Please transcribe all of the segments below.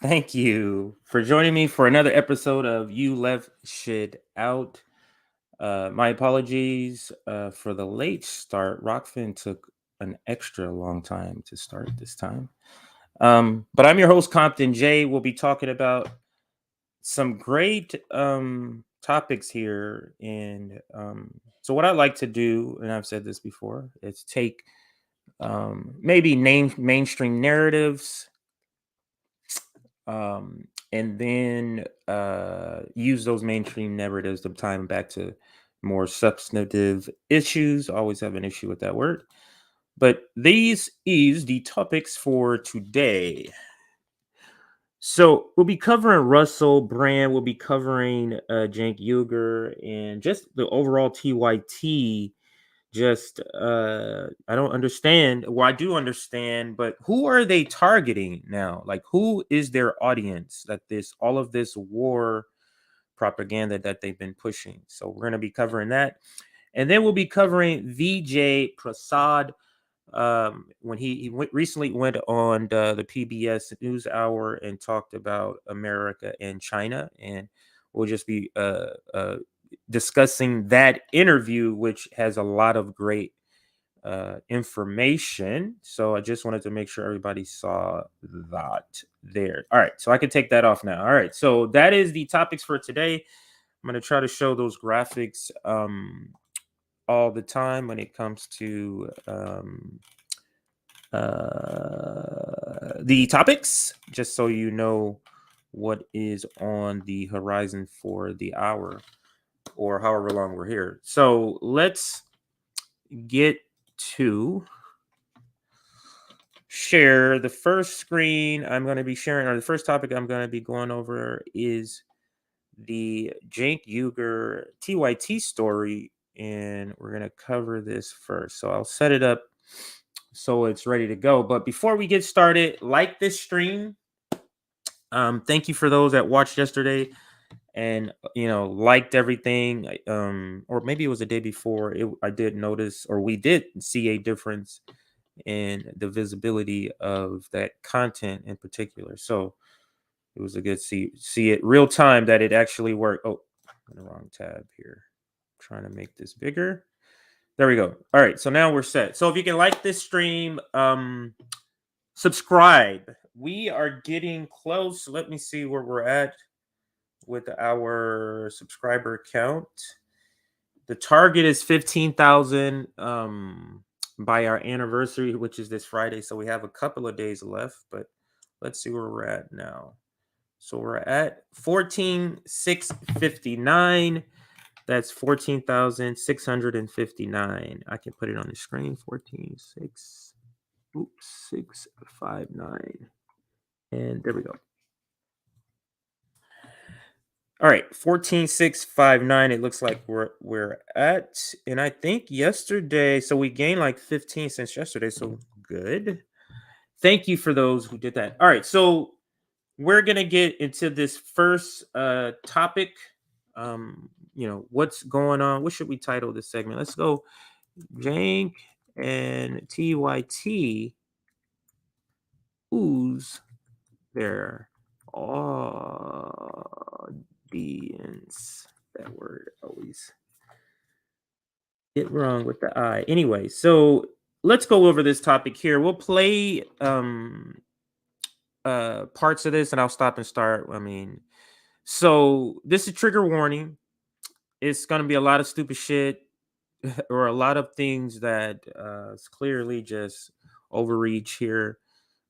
Thank you for joining me for another episode of You Left Shit Out. My apologies for the late start. Rockfin took an extra long time to start this time. But I'm your host, Compton J. We'll be talking about some great topics here. And so, what I like to do, and I've said this before, is take maybe mainstream narratives and then use those mainstream narratives to tie them back to more substantive issues. I always have an issue with that word. But these is the topics for today. So we'll be covering Russell Brand, we'll be covering Cenk Uygur, and just the overall TYT. Just I don't understand. Well, I do understand, but who are they targeting now? Like, who is their audience that this all of this war propaganda that they've been pushing? So we're going to be covering that, and then we'll be covering Vijay Prashad. When recently went on the PBS NewsHour and talked about America and China, and we'll just be discussing that interview, which has a lot of great information. So I just wanted to make sure everybody saw that there. All right, so I can take that off now. All right, so that is the topics for today. I'm going to try to show those graphics all the time when it comes to the topics, just so you know what is on the horizon for the hour or however long we're here. So let's get to share the first screen I'm going to be sharing, or the first topic I'm going to be going over is the Cenk Uygur TYT story, and we're going to cover this first. So I'll set it up so it's ready to go. But before we get started, like this stream. Thank you for those that watched yesterday and liked everything. Or maybe it was the day before. I did notice, or we did see a difference in the visibility of that content in particular. So it was a good see it real time that it actually worked. Oh, in the wrong tab here. Trying to make this bigger. There we go. All right, so now we're set. So if you can like this stream, subscribe. We are getting close. Let me see where we're at with our subscriber count. The target is 15,000 by our anniversary, which is this Friday. So we have a couple of days left, but let's see where we're at now. So we're at 14,659. That's 14,659. I can put it on the screen. 659. And there we go. All right, 14,659. It looks like we're at, and I think yesterday, so we gained like 15 since yesterday. So good. Thank you for those who did that. All right, so we're gonna get into this first topic. What's going on? What should we title this segment? Let's go, Cenk and TYT. Who's their audience? That word always get wrong with the I. Anyway, so let's go over this topic here. We'll play parts of this and I'll stop and start. So this is trigger warning. It's gonna be a lot of stupid shit or a lot of things that is clearly just overreach here.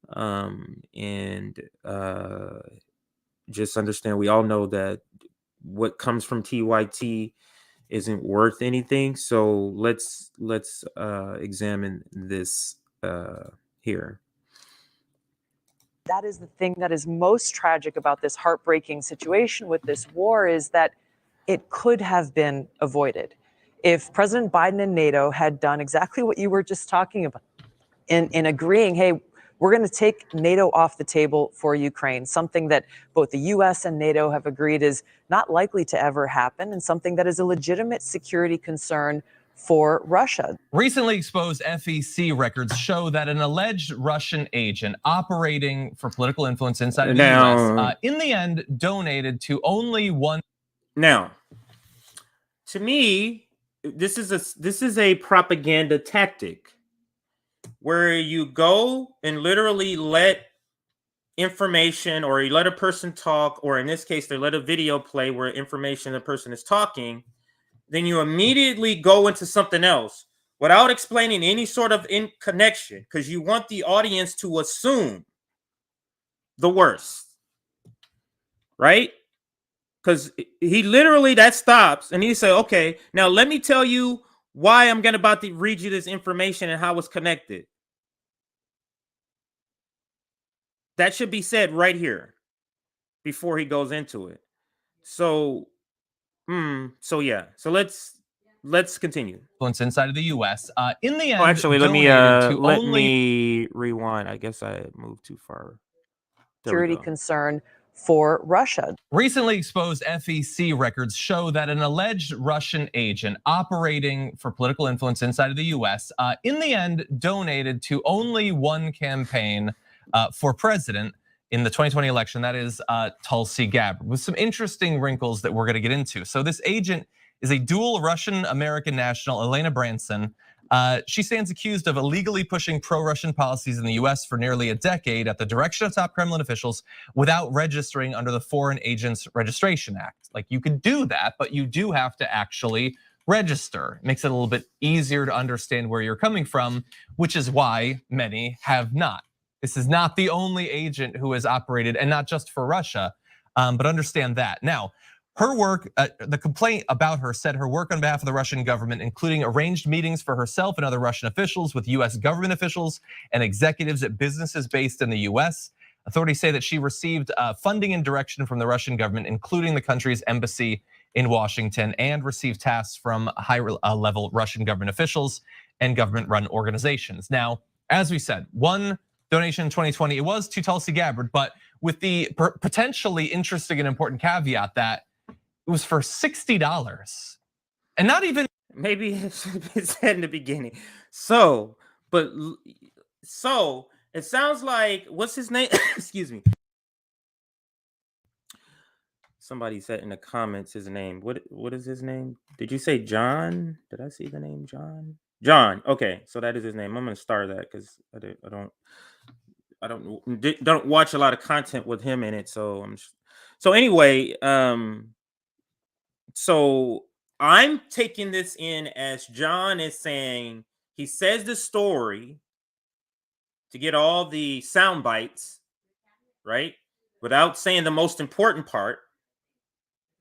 And just understand, we all know that what comes from TYT isn't worth anything. So let's examine this here. That is the thing that is most tragic about this heartbreaking situation with this war, is that it could have been avoided if President Biden and NATO had done exactly what you were just talking about in agreeing, hey, we're going to take NATO off the table for Ukraine, something that both the U.S. and NATO have agreed is not likely to ever happen, and something that is a legitimate security concern for Russia. Recently exposed FEC records show that an alleged Russian agent operating for political influence inside of the US, in the end, donated to only one. Now, to me, this is a propaganda tactic where you go and literally let information, or you let a person talk, or in this case, they let a video play where information the person is talking, then you immediately go into something else without explaining any sort of connection, because you want the audience to assume the worst, right? Because he literally, that stops and he say, okay, now let me tell you why I'm about to read you this information and how it's connected. That should be said right here before he goes into it. So yeah. So let's continue. Influence inside of the US. In the end, actually, let me rewind. I guess I moved too far. Security concern for Russia. Recently exposed FEC records show that an alleged Russian agent operating for political influence inside of the US, in the end, donated to only one campaign for president in the 2020 election, that is Tulsi Gabbard, with some interesting wrinkles that we're gonna get into. So this agent is a dual Russian-American national, Elena Branson. She stands accused of illegally pushing pro-Russian policies in the US for nearly a decade at the direction of top Kremlin officials without registering under the Foreign Agents Registration Act. Like, you could do that, but you do have to actually register. It makes it a little bit easier to understand where you're coming from, which is why many have not. This is not the only agent who has operated, and not just for Russia, but understand that. Now, her work, the complaint about her said her work on behalf of the Russian government, including arranged meetings for herself and other Russian officials with US government officials and executives at businesses based in the US. Authorities say that she received funding and direction from the Russian government, including the country's embassy in Washington, and received tasks from high-level Russian government officials and government-run organizations. Now, as we said, one donation in 2020, it was to Tulsi Gabbard, but with the potentially interesting and important caveat that it was for $60, and not even. Maybe it should have been said in the beginning. So it sounds like, what's his name? Excuse me. Somebody said in the comments his name. What is his name? Did you say John? Did I see the name John? John. Okay, so that is his name. I'm gonna star that because I don't watch a lot of content with him in it. So anyway, so I'm taking this in as John is saying, he says the story to get all the sound bites, right? Without saying the most important part.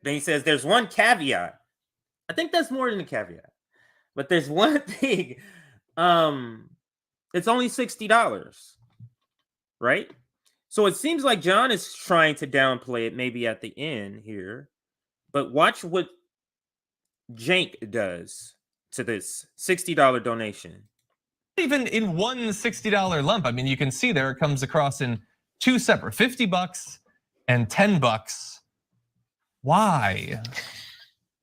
Then he says there's one caveat. I think that's more than a caveat. But there's one thing. It's only $60, right? So it seems like John is trying to downplay it maybe at the end here. But watch what Cenk does to this $60 donation. Even in one $60 lump. I mean, you can see there it comes across in two separate, $50 and $10. Why?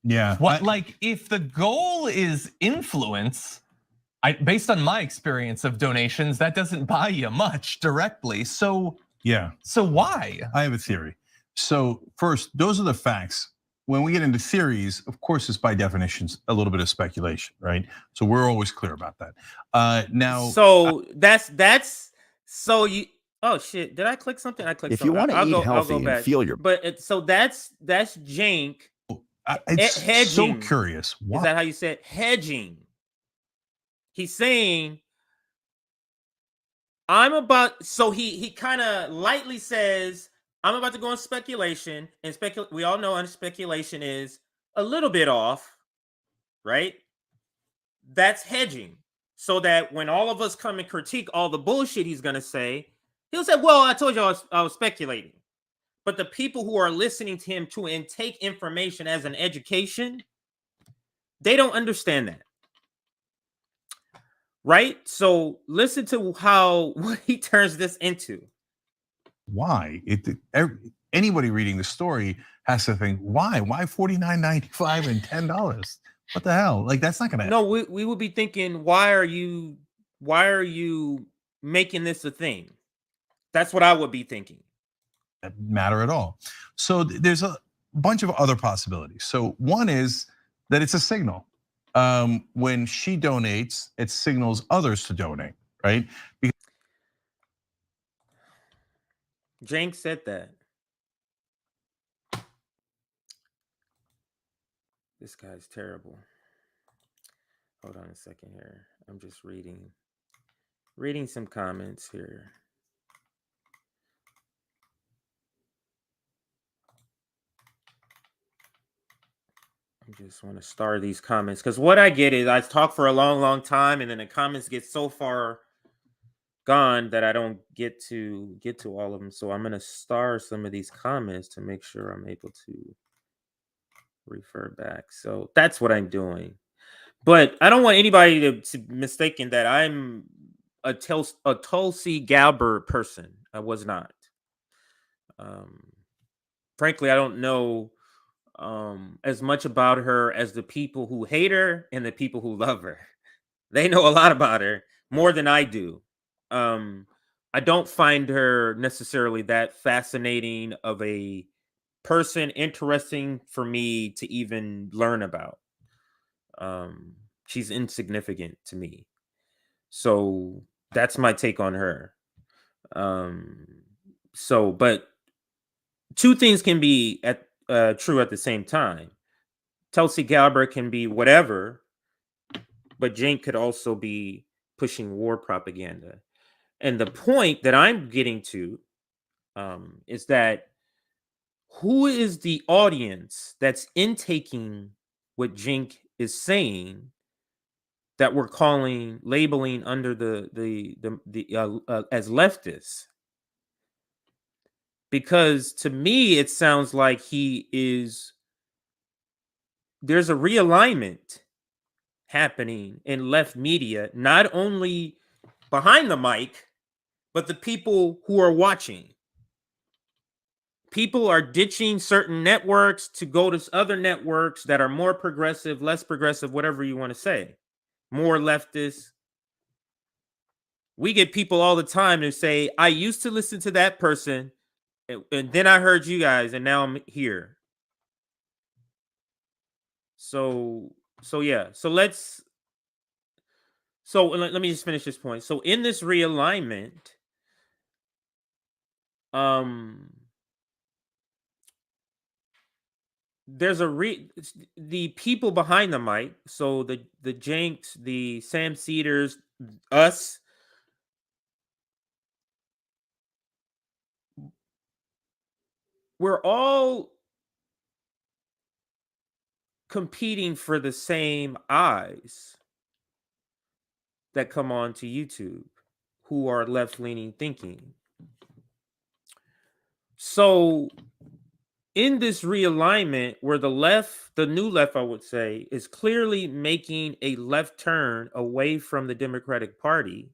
Yeah. What, like, if the goal is influence, based on my experience of donations, that doesn't buy you much directly. So yeah. So why? I have a theory. So first, those are the facts. When we get into theories, of course, it's by definition a little bit of speculation, right? So we're always clear about that. Now, so that's so you. Oh shit! Did I click something? I clicked. If you want to eat healthy and feel your, but so that's Cenk. It's hedging. So curious. Why? Is that how you said hedging? He's saying, I'm about. So he kind of lightly says, I'm about to go on speculation, and we all know speculation is a little bit off, right? That's hedging, so that when all of us come and critique all the bullshit he's gonna say, he'll say, well, I told you I was speculating. But the people who are listening to him and take information as an education, they don't understand that. Right? So listen to what he turns this into. Why? Anybody reading the story has to think, why? Why $49.95 and $10? What the hell? Like, that's not gonna. No, we would be thinking, why are you making this a thing? That's what I would be thinking. Matter at all. So there's a bunch of other possibilities. So one is that it's a signal. When she donates, it signals others to donate, right? Because Cenk said that. This guy's terrible. Hold on a second here. I'm just reading some comments here. I just want to star these comments because what I get is I talk for a long time and then the comments get so far gone that I don't get to all of them. So I'm gonna star some of these comments to make sure I'm able to refer back. So that's what I'm doing. But I don't want anybody to be mistaken that I'm a Tulsi Gabbard person. I was not. Frankly, I don't know as much about her as the people who hate her and the people who love her. They know a lot about her, more than I do. I don't find her necessarily that fascinating of a person, interesting for me to even learn about. She's insignificant to me. So that's my take on her. But two things can be true at the same time. Tulsi Gabbard can be whatever, but Cenk could also be pushing war propaganda. And the point that I'm getting to is that who is the audience that's intaking what Cenk is saying that we're labeling under as leftists? Because to me, it sounds like there's a realignment happening in left media, not only behind the mic, but the people who are watching. People are ditching certain networks to go to other networks that are more progressive, less progressive, whatever you want to say, more leftist. We get people all the time who say, I used to listen to that person, and then I heard you guys, and now I'm here. So yeah. So let me just finish this point. So in this realignment, there's the people behind the mic. So the Cenks, the Sam Cedars, us. We're all competing for the same eyes that come on to YouTube who are left-leaning thinking. So in this realignment where the new left, I would say, is clearly making a left turn away from the Democratic Party,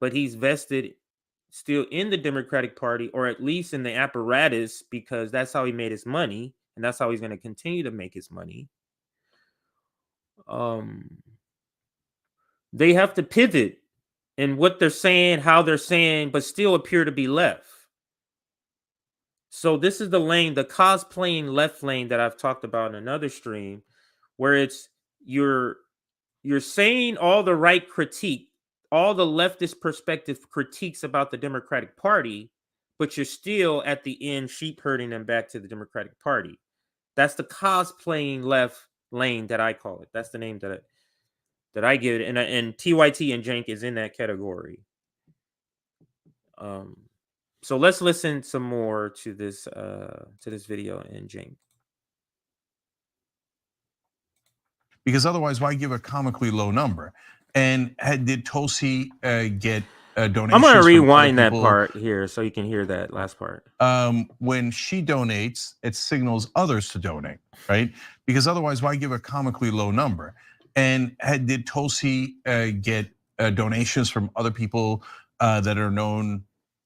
but he's vested still in the Democratic Party, or at least in the apparatus, because that's how he made his money, and that's how he's going to continue to make his money. They have to pivot in what they're saying, how they're saying, but still appear to be left. So this is the lane, the cosplaying left lane that I've talked about in another stream, where it's you're saying all the right critique, all the leftist perspective critiques about the Democratic Party, but you're still at the end sheep herding them back to the Democratic Party. That's the cosplaying left lane that I call it. That's the name that I give it, and TYT and Cenk is in that category. So let's listen some more to this video in Cenk. Because otherwise, why give a comically low number? And did Tulsi get donations? I'm going to rewind that part here so you can hear that last part. When she donates, it signals others to donate, right? Because otherwise, why give a comically low number? And did Tulsi get donations from other people that are known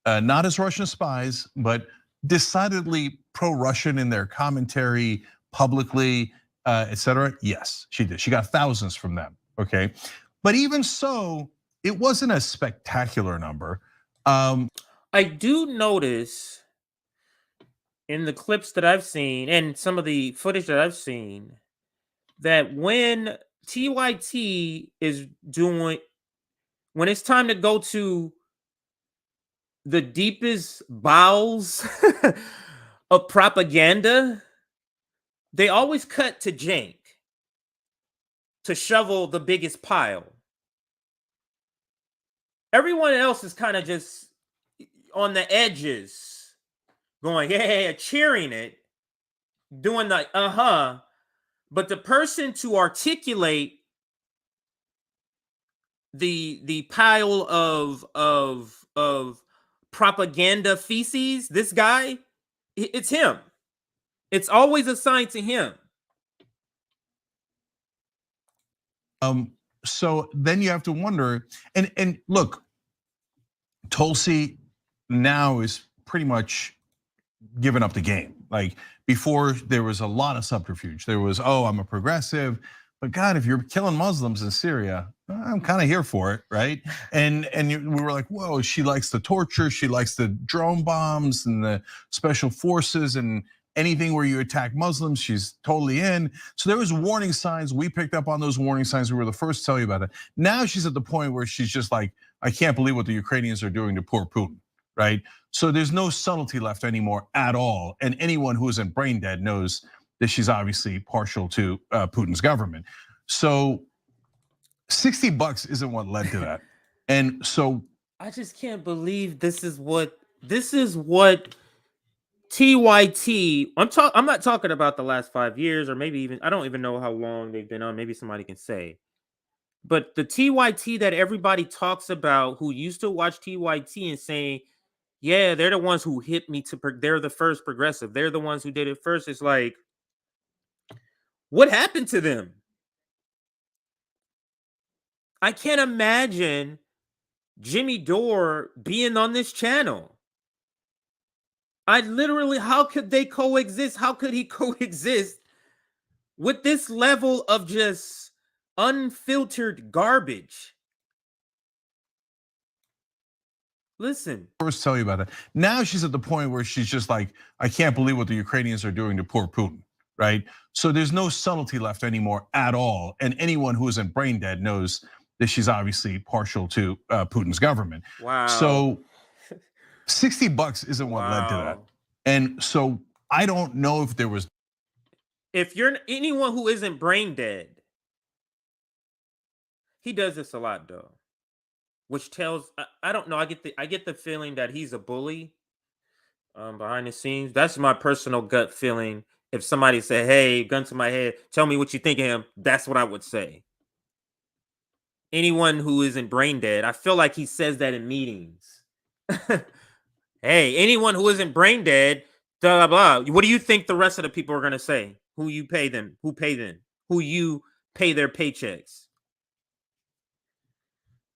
not as Russian spies, but decidedly pro-Russian in their commentary publicly? etc.? Yes, she did. She got thousands from them, okay? But even so, it wasn't a spectacular number. I do notice in the clips that I've seen and some of the footage that I've seen that when TYT is doing, when it's time to go to the deepest bowels of propaganda, they always cut to Cenk to shovel the biggest pile. Everyone else is kind of just on the edges, going, yeah, cheering it, doing the But the person to articulate the pile of propaganda feces, this guy, it's him. It's always assigned to him. So then you have to wonder, and look, Tulsi now is pretty much given up the game. Like before, there was a lot of subterfuge. There was, oh, I'm a progressive, but God, if you're killing Muslims in Syria, I'm kind of here for it, right? And we were like, whoa, she likes the torture, she likes the drone bombs and the special forces and anything where you attack Muslims, she's totally in. So there was warning signs. We picked up on those warning signs. We were the first to tell you about it. Now she's at the point where she's just like, I can't believe what the Ukrainians are doing to poor Putin, right? So there's no subtlety left anymore at all. And anyone who isn't brain dead knows that she's obviously partial to Putin's government. So $60 isn't what led to that. And so I just can't believe this is what TYT. I'm not talking about the last 5 years, or maybe even, I don't even know how long they've been on. Maybe somebody can say. But the TYT that everybody talks about, who used to watch TYT and saying, yeah, they're the ones who hit me they're the first progressive. They're the ones who did it first. It's like, what happened to them? I can't imagine Jimmy Dore being on this channel. How could they coexist? How could he coexist with this level of just unfiltered garbage? Listen. First tell you about it. Now she's at the point where she's just like, I can't believe what the Ukrainians are doing to poor Putin, right? So there's no subtlety left anymore at all. And anyone who isn't brain dead knows that she's obviously partial to Putin's government. Wow. So $60 isn't what led to that. And so I don't know if there was. If you're anyone who isn't brain dead, he does this a lot though. Which tells, I don't know, I get the feeling that he's a bully behind the scenes. That's my personal gut feeling. If somebody said, hey, gun to my head, tell me what you think of him, that's what I would say. Anyone who isn't brain dead, I feel like he says that in meetings. Hey, anyone who isn't brain dead, blah, blah, blah. What do you think the rest of the people are going to say? Who you pay them? Who pay them? Who you pay their paychecks?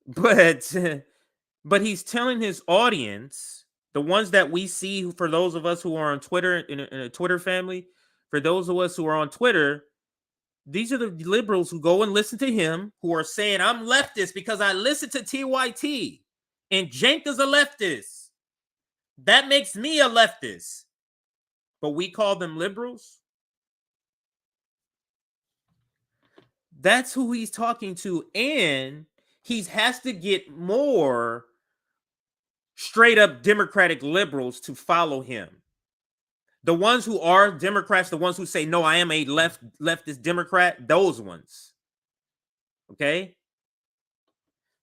But he's telling his audience, the ones that we see, for those of us who are on Twitter, in a Twitter family, for those of us who are on Twitter, these are the liberals who go and listen to him, who are saying, I'm leftist because I listen to TYT and Cenk is a leftist. That makes me a leftist. But we call them liberals. That's who he's talking to. And he has to get more straight up Democratic liberals to follow him. The ones who are Democrats, the ones who say, no, I am a leftist Democrat, those ones. Okay?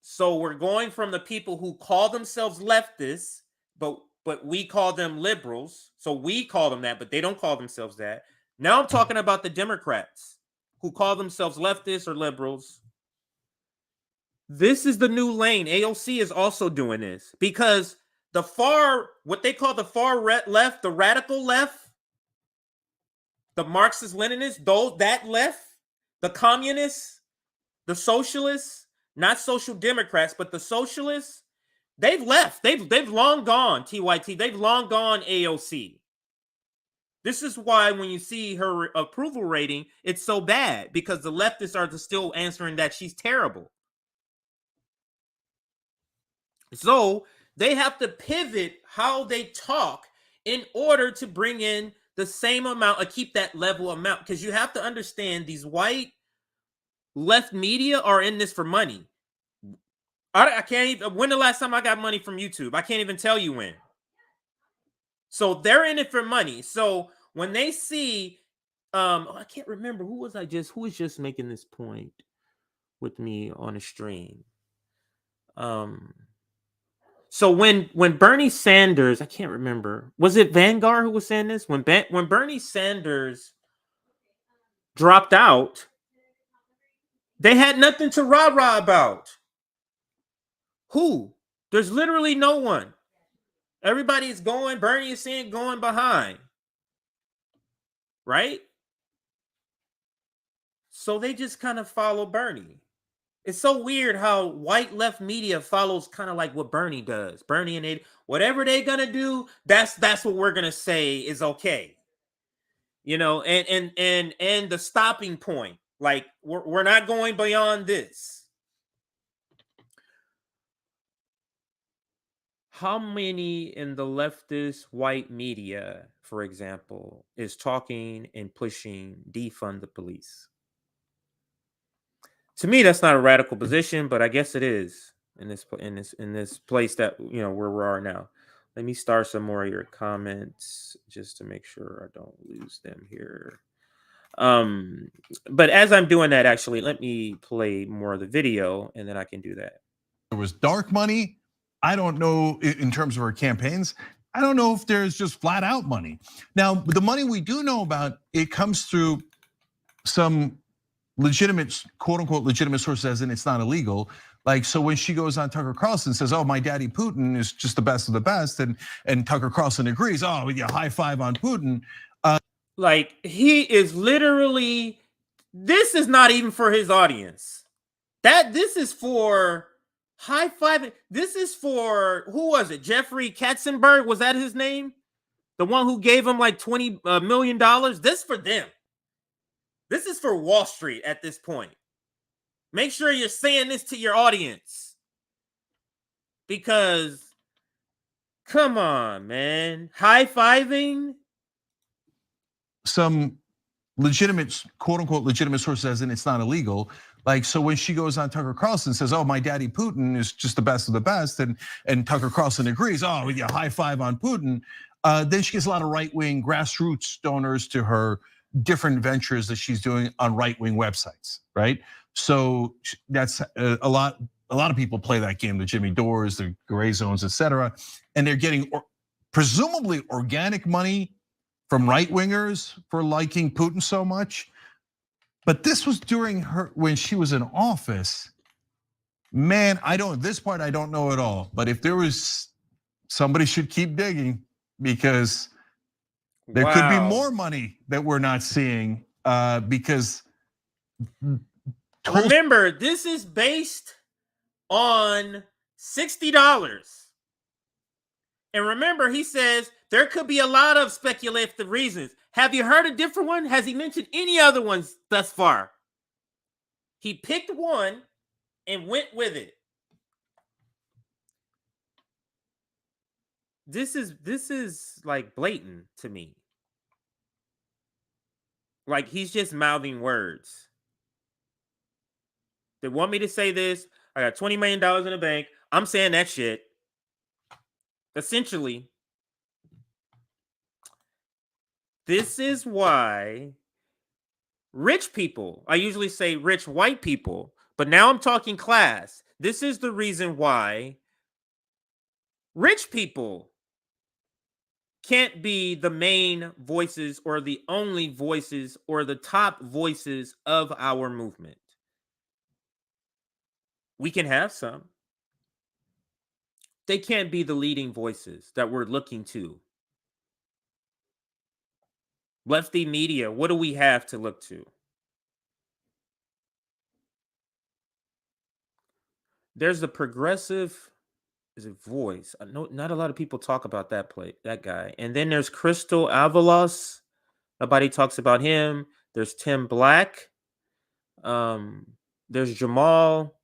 So we're going from the people who call themselves leftists, but we call them liberals. So we call them that, but they don't call themselves that. Now I'm talking about the Democrats who call themselves leftists or liberals. This is the new lane. AOC is also doing this because the what they call the far left, the radical left, the Marxist Leninists, that left, the communists, the socialists, not social democrats, but the socialists, they've left. They've long gone TYT. They've long gone AOC. This is why when you see her approval rating, it's so bad, because the leftists are still answering that she's terrible. So they have to pivot how they talk in order to bring in the same amount or keep that level amount, because you have to understand these white left media are in this for money. I can't even, when the last time I got money from YouTube? I can't even tell you when. So they're in it for money. So when they see, I can't remember who was just making this point with me on a stream. So when Bernie Sanders, I can't remember, was it Vanguard who was saying this? When Bernie Sanders dropped out, they had nothing to rah-rah about. Who? There's literally no one. Everybody's going, Bernie is saying going behind. Right? So they just kind of follow Bernie. It's so weird how white left media follows kind of like what Bernie does. Bernie and they, whatever they're gonna do, that's what we're gonna say is okay. You know, and the stopping point. Like we're not going beyond this. How many in the leftist white media, for example, is talking and pushing defund the police? To me, that's not a radical position, but I guess it is in this place that, you know, where we are now. Let me start some more of your comments just to make sure I don't lose them here. But as I'm doing that, actually, let me play more of the video and then I can do that. There was dark money. I don't know in terms of her campaigns. I don't know if there's just flat out money. Now, the money we do know about, it comes through some legitimate, quote unquote, legitimate sources, as in it's not illegal. Like, so when she goes on Tucker Carlson and says, oh, my daddy Putin is just the best of the best, and Tucker Carlson agrees, oh, yeah, high five on Putin. Like, he is literally, this is not even for his audience. This is for high five. This is for, who was it? Jeffrey Katzenberg, was that his name? The one who gave him like $20 million? This for them. This is for Wall Street at this point. Make sure you're saying this to your audience. Because, come on, man. High-fiving? Some legitimate, quote unquote, legitimate sources, as in it's not illegal. Like, so when she goes on Tucker Carlson and says, oh, my daddy Putin is just the best of the best, and Tucker Carlson agrees, oh, yeah, high five on Putin. Then she gets a lot of right-wing grassroots donors to her different ventures that she's doing on right-wing websites, right? So that's a lot of people play that game, the Jimmy Dores, the gray zones, etc. And they're getting presumably organic money from right-wingers for liking Putin so much. But this was during her, when she was in office. Man, this part I don't know at all. But if there was, somebody should keep digging, because there could be more money that we're not seeing, because remember, this is based on $60. And remember, he says there could be a lot of speculative reasons. Have you heard a different one? Has he mentioned any other ones thus far? He picked one and went with it. This is like blatant to me. Like, he's just mouthing words. They want me to say this. I got $20 million in the bank. I'm saying that shit. Essentially, this is why rich people, I usually say rich white people, but now I'm talking class. This is the reason why rich people can't be the main voices or the only voices or the top voices of our movement. We can have some. They can't be the leading voices that we're looking to. Lefty media, what do we have to look to? There's the progressive, is it voice? I know not a lot of people talk about that guy. And then there's Crystal Avalos. Nobody talks about him. There's Tim Black. There's Jamal.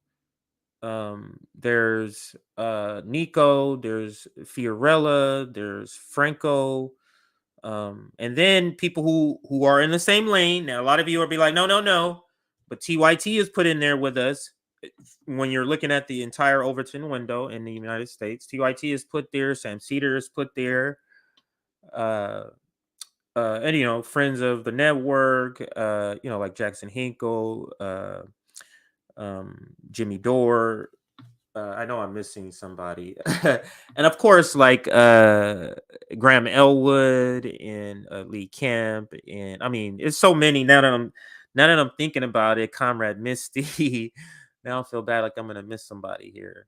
There's Nico. There's Fiorella. There's Franco. And then people who are in the same lane. Now, a lot of you will be like, no. But TYT is put in there with us. When you're looking at the entire Overton window in the United States, TYT is put there. Sam Cedar is put there. And friends of the network, like Jackson Hinkle, Jimmy Dore. I know I'm missing somebody, and of course, like Graham Elwood and Lee Camp, and I mean, it's so many now that I'm thinking about it. Comrade Misty. Now I feel bad, like I'm gonna miss somebody here.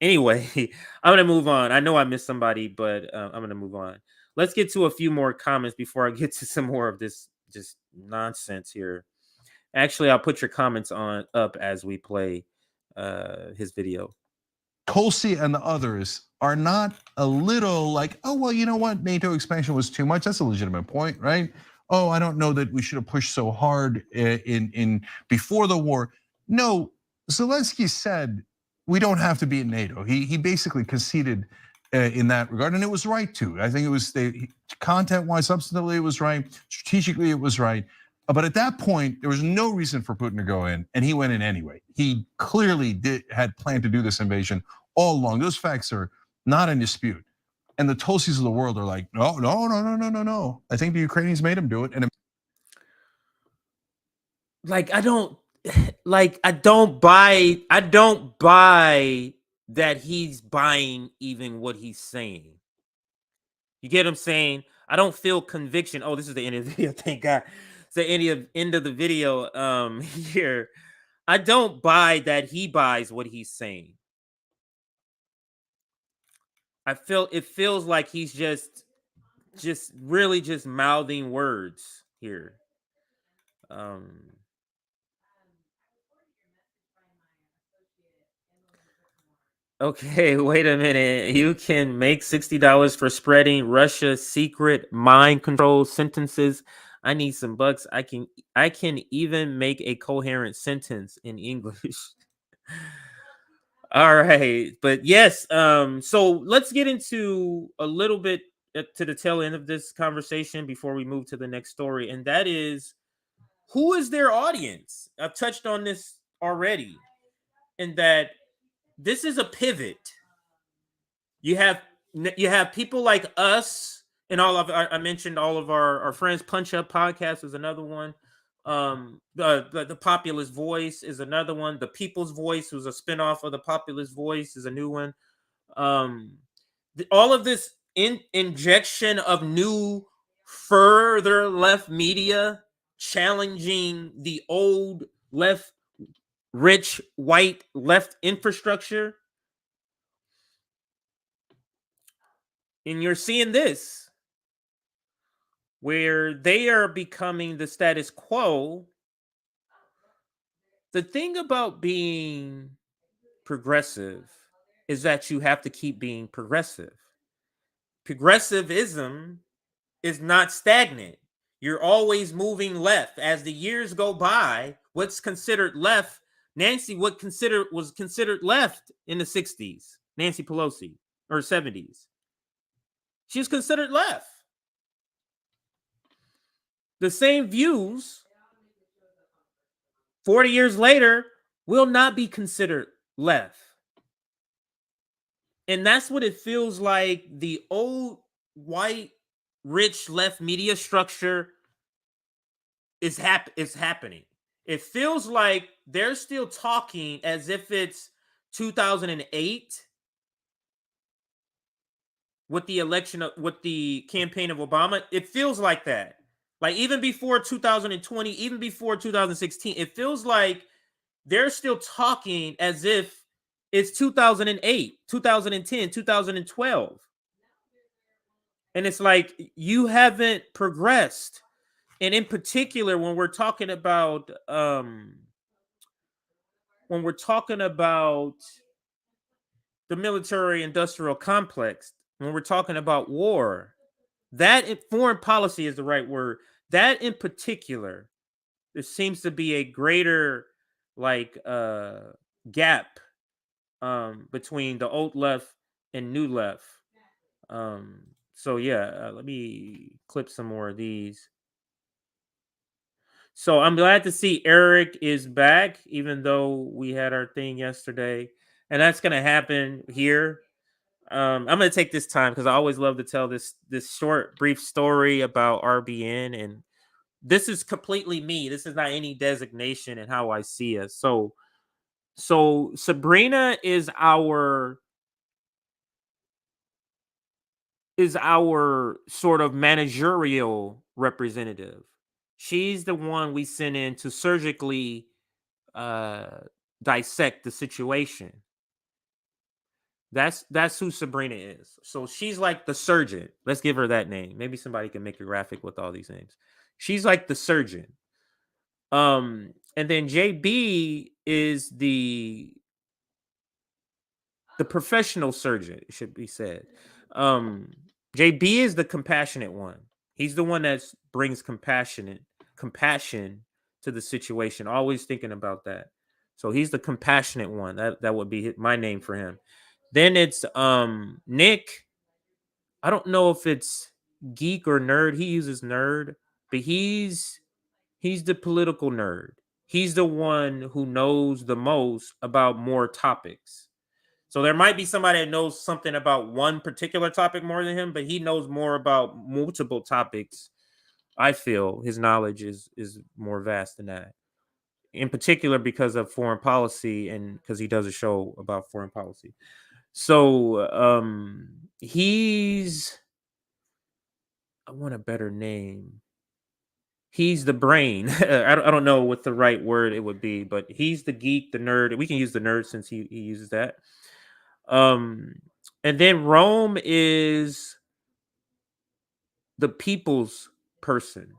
Anyway, I'm gonna move on. I know I missed somebody, but I'm gonna move on. Let's get to a few more comments before I get to some more of this just nonsense here. Actually, I'll put your comments up as we play his video. Tulsi and the others are not a little like, oh, well, you know what? NATO expansion was too much. That's a legitimate point, right? Oh, I don't know that we should have pushed so hard in before the war. No, Zelensky said we don't have to be in NATO. He basically conceded in that regard, and it was right to. I think it was content-wise, substantively, it was right. Strategically, it was right. But at that point, there was no reason for Putin to go in, and he went in anyway. He clearly had planned to do this invasion all along. Those facts are not in dispute. And the Tulsis of the world are like, no. I think the Ukrainians made him do it. And I don't buy that he's buying even what he's saying. You get what I'm saying? I don't feel conviction. Oh, this is the end of the video. Thank God. It's the end of the video here. I don't buy that he buys what he's saying. It feels like he's just really just mouthing words here. Okay, wait a minute. You can make $60 for spreading Russia's secret mind control sentences. I need some bucks. I can even make a coherent sentence in English. All right, but yes, so let's get into a little bit to the tail end of this conversation before we move to the next story, and that is, who is their audience? I've touched on this already, and that this is a pivot. You have people like us and all of I mentioned all of our friends. Punch Up Podcast is another one. The Populist Voice is another one. The People's Voice, who's a spinoff of the Populist Voice, is a new one. All of this injection of new further left media challenging the old left, rich white left infrastructure. And you're seeing this where they are becoming the status quo. The thing about being progressive is that you have to keep being progressive. Progressivism is not stagnant. You're always moving left. As the years go by, what's considered left, what was considered left in the 60s, Nancy Pelosi, or 70s. She was considered left. The same views 40 years later will not be considered left. And that's what it feels like the old white rich left media structure is happening. It feels like they're still talking as if it's 2008 with the campaign of Obama. It feels like that. Like even before 2020, even before 2016, it feels like they're still talking as if it's 2008, 2010, 2012. And it's like you haven't progressed. And in particular, when we're talking about the military industrial complex, when we're talking about war, foreign policy is the right word. That in particular, there seems to be a greater gap between the old left and new left. So yeah, let me clip some more of these. So I'm glad to see Eric is back, even though we had our thing yesterday, and that's gonna happen here. I'm gonna take this time because I always love to tell this short, brief story about RBN, and this is completely me. This is not any designation in how I see us. So Sabrina is our sort of managerial representative. She's the one we send in to surgically dissect the situation. That's who Sabrina is. So she's like the surgeon. Let's give her that name. Maybe somebody can make a graphic with all these names. She's like the surgeon. And then JB is the professional surgeon, it should be said. JB is the compassionate one. He's the one that brings compassion to the situation. Always thinking about that. So he's the compassionate one. That would be my name for him. Then it's Nick. I don't know if it's geek or nerd. He uses nerd, but he's the political nerd. He's the one who knows the most about more topics. So there might be somebody that knows something about one particular topic more than him, but he knows more about multiple topics. I feel his knowledge is more vast than that. In particular, because of foreign policy and because he does a show about foreign policy. So I want a better name. He's the brain. I don't know what the right word it would be, but he's the geek, the nerd. We can use the nerd since he uses that. And then Rome is the people's person.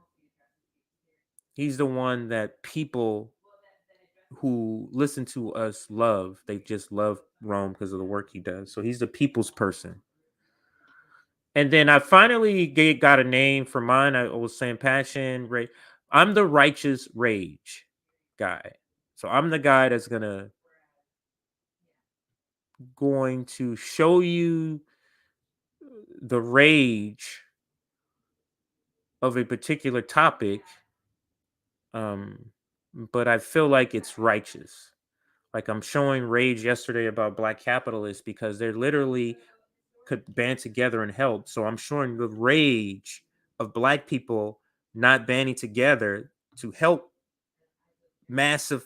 He's the one that people who listen to us love. They just love Rome because of the work he does. So he's the people's person. And then I finally got a name for mine. I was saying passion, rage. I'm the righteous rage guy. So I'm the guy that's going to show you the rage of a particular topic, but I feel like it's righteous. Like I'm showing rage yesterday about black capitalists because they're literally could band together and help. So I'm showing the rage of black people not banding together to help masses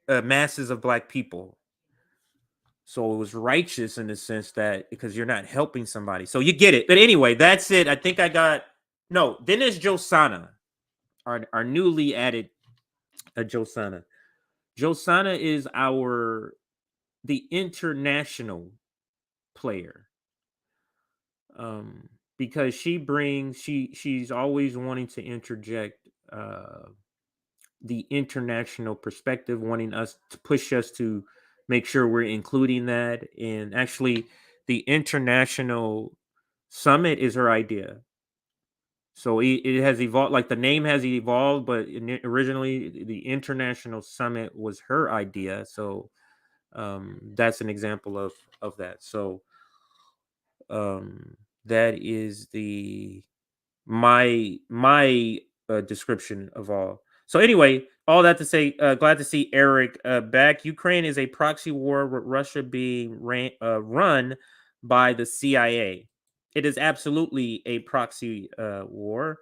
of black people. So it was righteous in the sense that because you're not helping somebody. So you get it. But anyway, that's it. I think I got no. Then there's Josana, our newly added Josana. Josana is the international player. Because she's always wanting to interject the international perspective, wanting us to push us to make sure we're including that. And actually, the international summit is her idea. So it has evolved, like the name has evolved, but originally the international summit was her idea. So that's an example of that. So that is my description of all. So anyway, all that to say, glad to see Eric back. Ukraine is a proxy war with Russia being run by the CIA. It is absolutely a proxy war.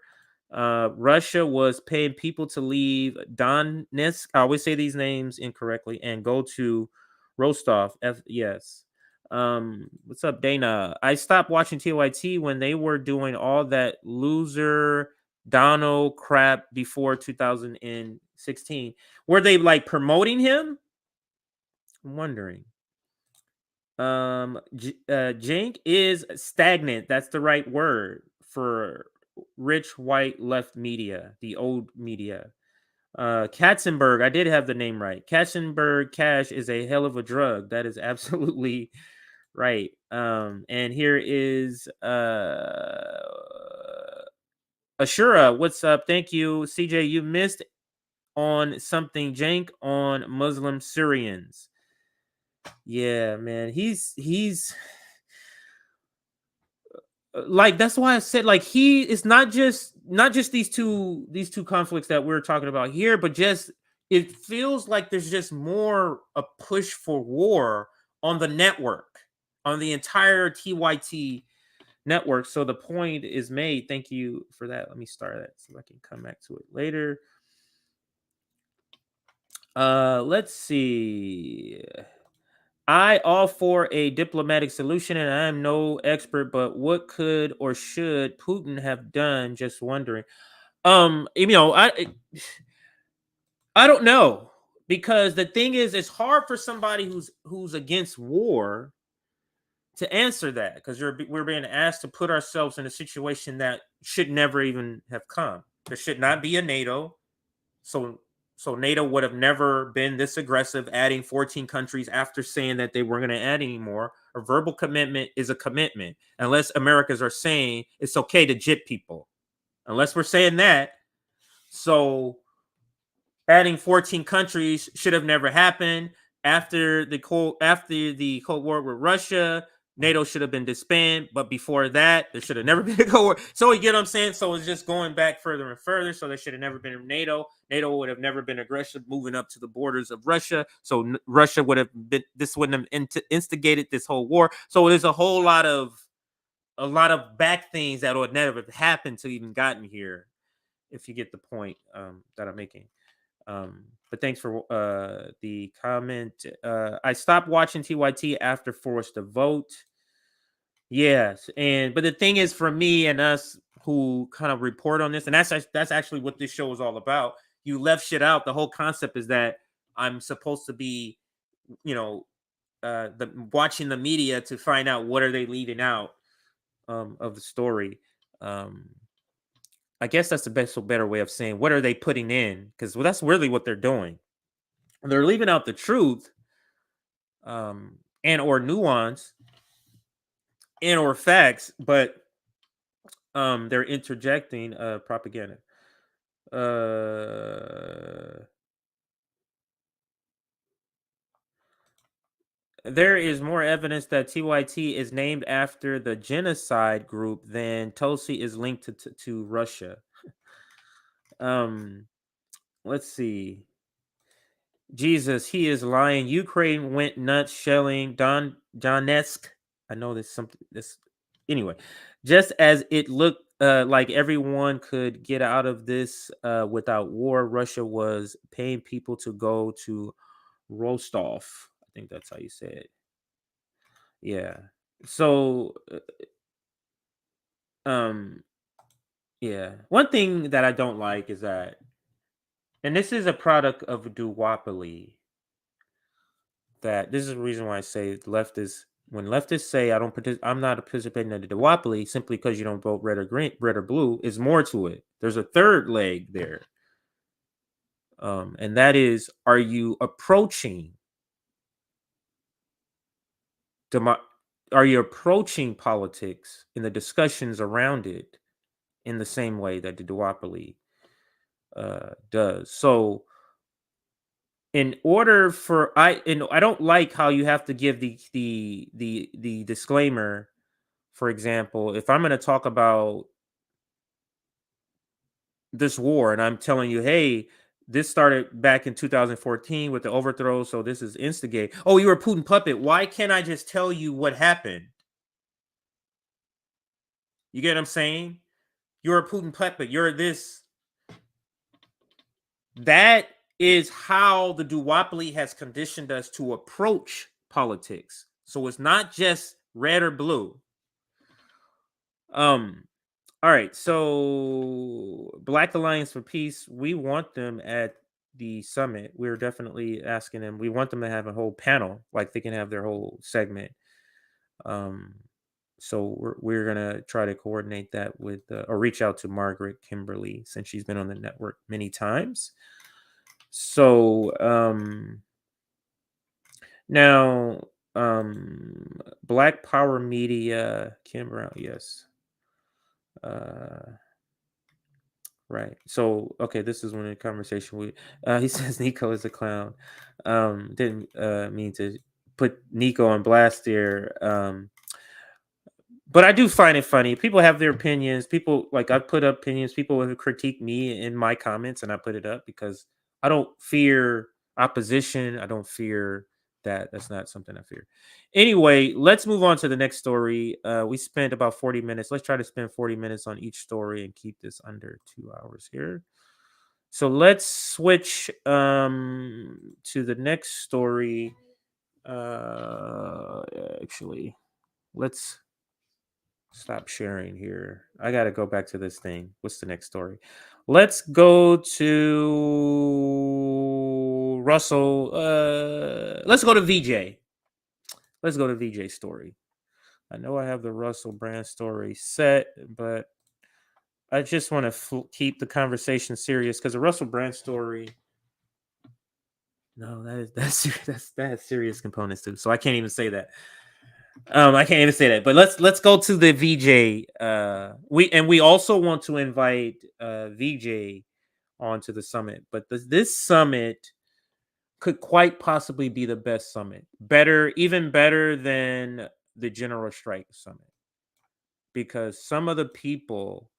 Russia was paying people to leave Donetsk. I always say these names incorrectly and go to Rostov. Yes. What's up, Dana? I stopped watching TYT when they were doing all that loser Donald crap before 2016. Were they like promoting him? I'm wondering. Cenk is stagnant. That's the right word for rich white left media, the old media. Katzenberg, I did have the name right. Katzenberg cash is a hell of a drug. That is absolutely. Right. And here is Cenk. Ashura, what's up? Thank you. CJ, you missed on something, Cenk, on Muslim Syrians. Yeah, man. He's like, that's why I said, like, he is not just these two conflicts that we're talking about here, but just it feels like there's just more a push for war on the network, on the entire TYT network. So the point is made. Thank you for that. Let me start that so I can come back to it later. Let's see. I all for a diplomatic solution, and I am no expert, but what could or should Putin have done? Just wondering. You know, I don't know, because the thing is, it's hard for somebody who's against war to answer that, because we're being asked to put ourselves in a situation that should never even have come. There should not be a NATO. So NATO would have never been this aggressive, adding 14 countries after saying that they weren't going to add any more. A verbal commitment is a commitment, unless Americans are saying it's okay to jip people. Unless we're saying that. So adding 14 countries should have never happened. After the Cold War with Russia, NATO should have been disbanded, but before that, there should have never been a Cold War. So you get what I'm saying? So it's just going back further and further. So there should have never been a NATO. NATO would have never been aggressive, moving up to the borders of Russia. So Russia would have been. This wouldn't have instigated this whole war. So there's a lot of back things that would never have happened to even gotten here. If you get the point that I'm making. But thanks for the comment. I stopped watching TYT after Forced to Vote. Yes, but the thing is, for me and us who kind of report on this, and that's actually what this show is all about. You left shit out. The whole concept is that I'm supposed to be, watching the media to find out what are they leaving out of the story. I guess that's the better way of saying what are they putting in, because that's really what they're doing. They're leaving out the truth, and or nuance, and or facts, but they're interjecting propaganda. There is more evidence that TYT is named after the genocide group than Tulsi is linked to Russia. Let's see. Jesus, he is lying. Ukraine went nuts shelling Donetsk. I know there's something. Anyway, just as it looked like everyone could get out of this without war, Russia was paying people to go to Rostov. I think that's how you say it. Yeah. So, yeah. One thing that I don't like is that, and this is a product of duopoly, that this is the reason why I say leftists, when leftists say I'm not participating in the duopoly simply because you don't vote red or green, red or blue, is more to it. There's a third leg there. And that is, are you approaching politics in the discussions around it in the same way that the duopoly does? So in order for I don't like how you have to give the disclaimer. For example, if I'm going to talk about this war and I'm telling you, hey, this started back in 2014 with the overthrow, so this is instigate. Oh, you were a Putin puppet. Why can't I just tell you what happened? You get what I'm saying? You're a Putin puppet. You're this. That is how the duopoly has conditioned us to approach politics. So it's not just red or blue. All right. So Black Alliance for Peace, we want them at the summit. We're definitely asking them. We want them to have a whole panel, like they can have their whole segment. So we're gonna try to coordinate that with, or reach out to Margaret Kimberly, since she's been on the network many times. So now Black Power Media, Kim Brown, yes. Right. So, okay, this is one of the conversation we. He says Nico is a clown. Didn't mean to put Nico on blast here. But I do find it funny. People have their opinions. People like I put up opinions. People will critique me in my comments, and I put it up because I don't fear opposition. I don't fear that. That's not something I fear. Anyway, let's move on to the next story. We spent about 40 minutes. Let's try to spend 40 minutes on each story and keep this under 2 hours here. So let's switch to the next story. Actually, let's stop sharing here. I got to go back to this thing. What's the next story? Let's go to Russell. Let's go to VJ. Let's go to VJ's story. I know I have the Russell Brand story set, but I just want to keep the conversation serious because the Russell Brand story. No, that has serious components too. So I can't even say that. I can't even say that. But let's go to the VJ. We also want to invite VJ onto the summit. But this summit could quite possibly be the best summit. Even better than the General Strike Summit. Because some of the people,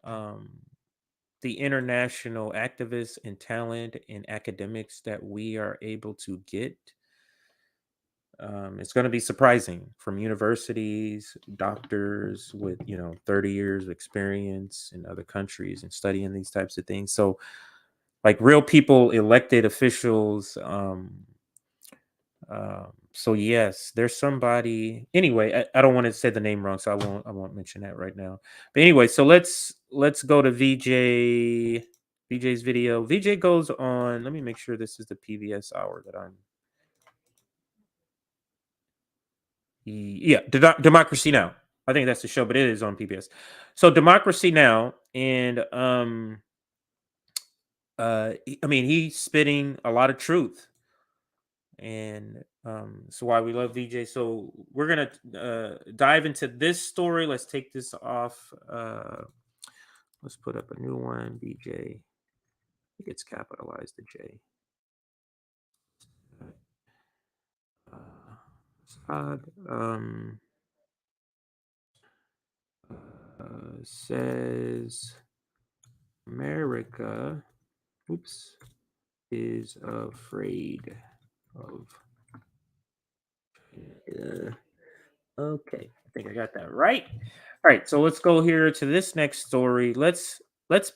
the international activists and talent and academics that we are able to get, it's going to be surprising, from universities, doctors with 30 years of experience in other countries and studying these types of things. So like real people, elected officials. So yes, there's somebody. Anyway, I don't want to say the name wrong, so I won't mention that right now. But anyway, so let's go to VJ's video. VJ goes on. Let me make sure this is the PBS hour that I'm. Yeah, Democracy Now. I think that's the show, but it is on PBS. So Democracy Now, and I mean, he's spitting a lot of truth, and so why we love VJ. So we're gonna dive into this story. Let's take this off. Let's put up a new one. VJ. I think it's capitalized the J. Says America, is afraid of. Okay, I think I got that right. All right, so let's go here to this next story. Let's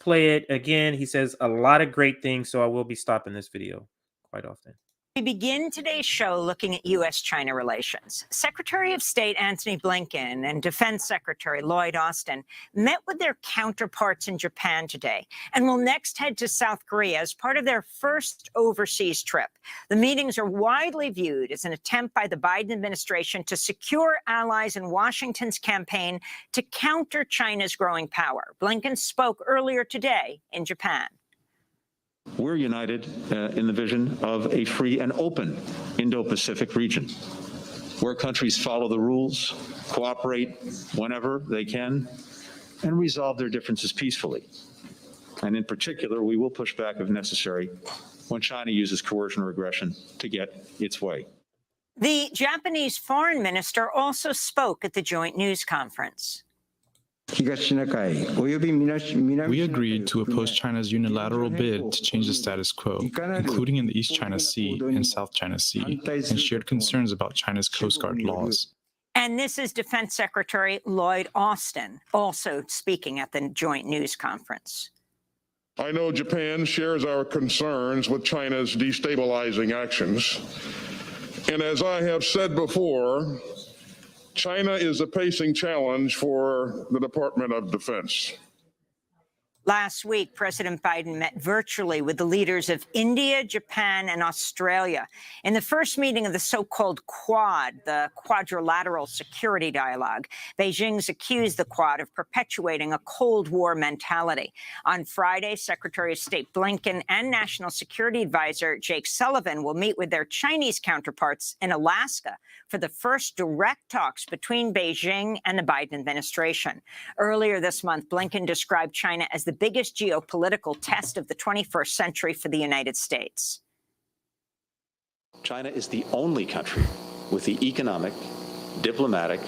play it again. He says a lot of great things, so I will be stopping this video quite often. We begin today's show looking at U.S.-China relations. Secretary of State Antony Blinken and Defense Secretary Lloyd Austin met with their counterparts in Japan today and will next head to South Korea as part of their first overseas trip. The meetings are widely viewed as an attempt by the Biden administration to secure allies in Washington's campaign to counter China's growing power. Blinken spoke earlier today in Japan. We're united in the vision of a free and open Indo-Pacific region, where countries follow the rules, cooperate whenever they can, and resolve their differences peacefully. And in particular, we will push back if necessary when China uses coercion or aggression to get its way. The Japanese foreign minister also spoke at the joint news conference. We agreed to oppose China's unilateral bid to change the status quo, including in the East China Sea and South China Sea, and shared concerns about China's Coast Guard laws. And this is Defense Secretary Lloyd Austin, also speaking at the joint news conference. I know Japan shares our concerns with China's destabilizing actions. And as I have said before, China is a pacing challenge for the Department of Defense. Last week, President Biden met virtually with the leaders of India, Japan, and Australia in the first meeting of the so-called Quad, the Quadrilateral Security Dialogue. Beijing's accused the Quad of perpetuating a Cold War mentality. On Friday, Secretary of State Blinken and National Security Advisor Jake Sullivan will meet with their Chinese counterparts in Alaska for the first direct talks between Beijing and the Biden administration. Earlier this month, Blinken described China as the the biggest geopolitical test of the 21st century for the United States? China is the only country with the economic, diplomatic,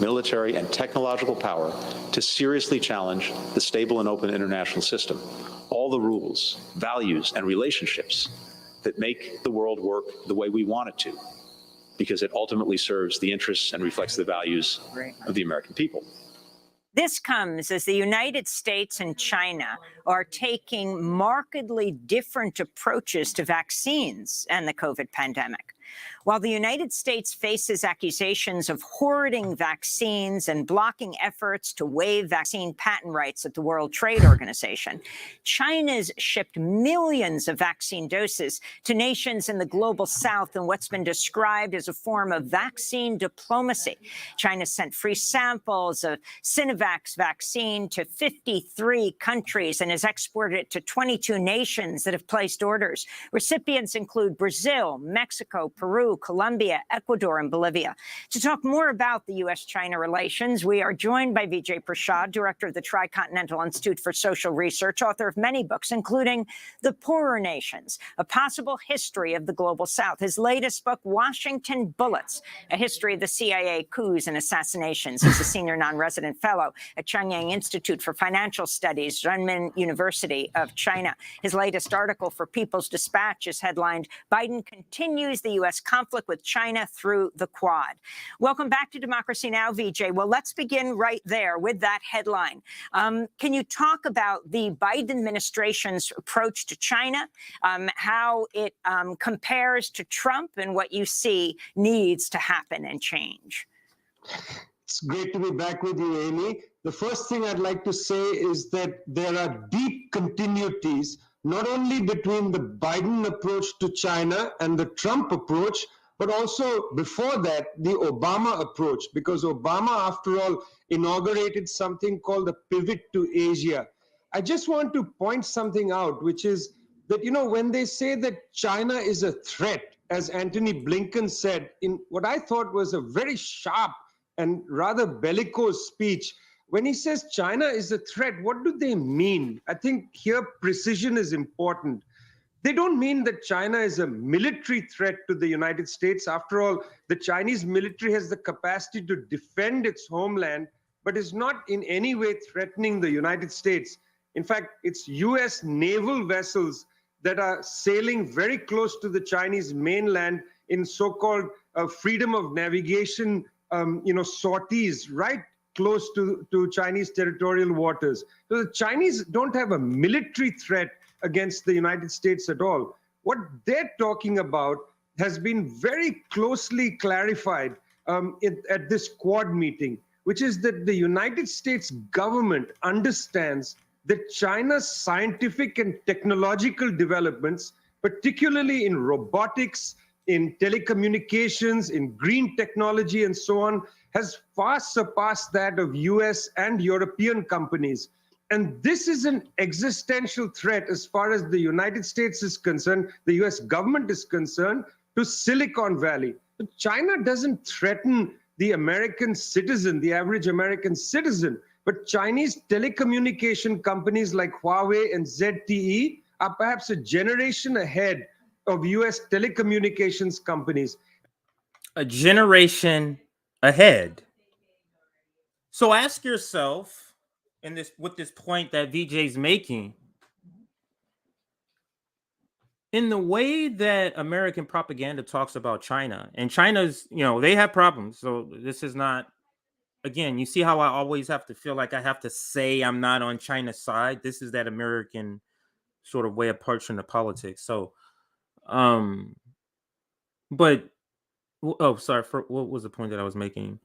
military, and technological power to seriously challenge the stable and open international system. All the rules, values, and relationships that make the world work the way we want it to, because it ultimately serves the interests and reflects the values of the American people. This comes as the United States and China are taking markedly different approaches to vaccines and the COVID pandemic. While the United States faces accusations of hoarding vaccines and blocking efforts to waive vaccine patent rights at the World Trade Organization, China's shipped millions of vaccine doses to nations in the global south in what's been described as a form of vaccine diplomacy. China sent free samples of Sinovac vaccine to 53 countries and has exported it to 22 nations that have placed orders. Recipients include Brazil, Mexico, Peru, Colombia, Ecuador, and Bolivia. To talk more about the U.S.-China relations, we are joined by Vijay Prashad, director of the Tricontinental Institute for Social Research, author of many books, including The Poorer Nations, A Possible History of the Global South. His latest book, Washington Bullets, A History of the CIA Coups and Assassinations. He's a senior non-resident fellow at Changyang Institute for Financial Studies, Renmin University of China. His latest article for People's Dispatch is headlined, Biden Continues the U.S. Conflict with China Through the Quad. Welcome back to Democracy Now!, Vijay. Well, let's begin right there with that headline. Can you talk about the Biden administration's approach to China, how it compares to Trump, and what you see needs to happen and change? It's great to be back with you, Amy. The first thing I'd like to say is that there are deep continuities not only between the Biden approach to China and the Trump approach, but also before that, the Obama approach, because Obama, after all, inaugurated something called the pivot to Asia. I just want to point something out, which is that, when they say that China is a threat, as Antony Blinken said in what I thought was a very sharp and rather bellicose speech, when he says China is a threat, what do they mean? I think here precision is important. They don't mean that China is a military threat to the United States. After all, the Chinese military has the capacity to defend its homeland, but is not in any way threatening the United States. In fact, it's US naval vessels that are sailing very close to the Chinese mainland in so-called freedom of navigation sorties, right close to Chinese territorial waters. So the Chinese don't have a military threat against the United States at all. What they're talking about has been very closely clarified at this Quad meeting, which is that the United States government understands that China's scientific and technological developments, particularly in robotics, in telecommunications, in green technology, and so on, has far surpassed that of US and European companies. And this is an existential threat as far as the United States is concerned, the US government is concerned, to Silicon Valley. But China doesn't threaten the American citizen, the average American citizen, but Chinese telecommunication companies like Huawei and ZTE are perhaps a generation ahead of US telecommunications companies. A generation ahead. So ask yourself, with this point that Vijay's making, in the way that American propaganda talks about China, and China's, they have problems. So this is not, again, you see how I always have to feel like I have to say I'm not on China's side. This is that American sort of way of approaching the politics. So, but, sorry, what was the point that I was making?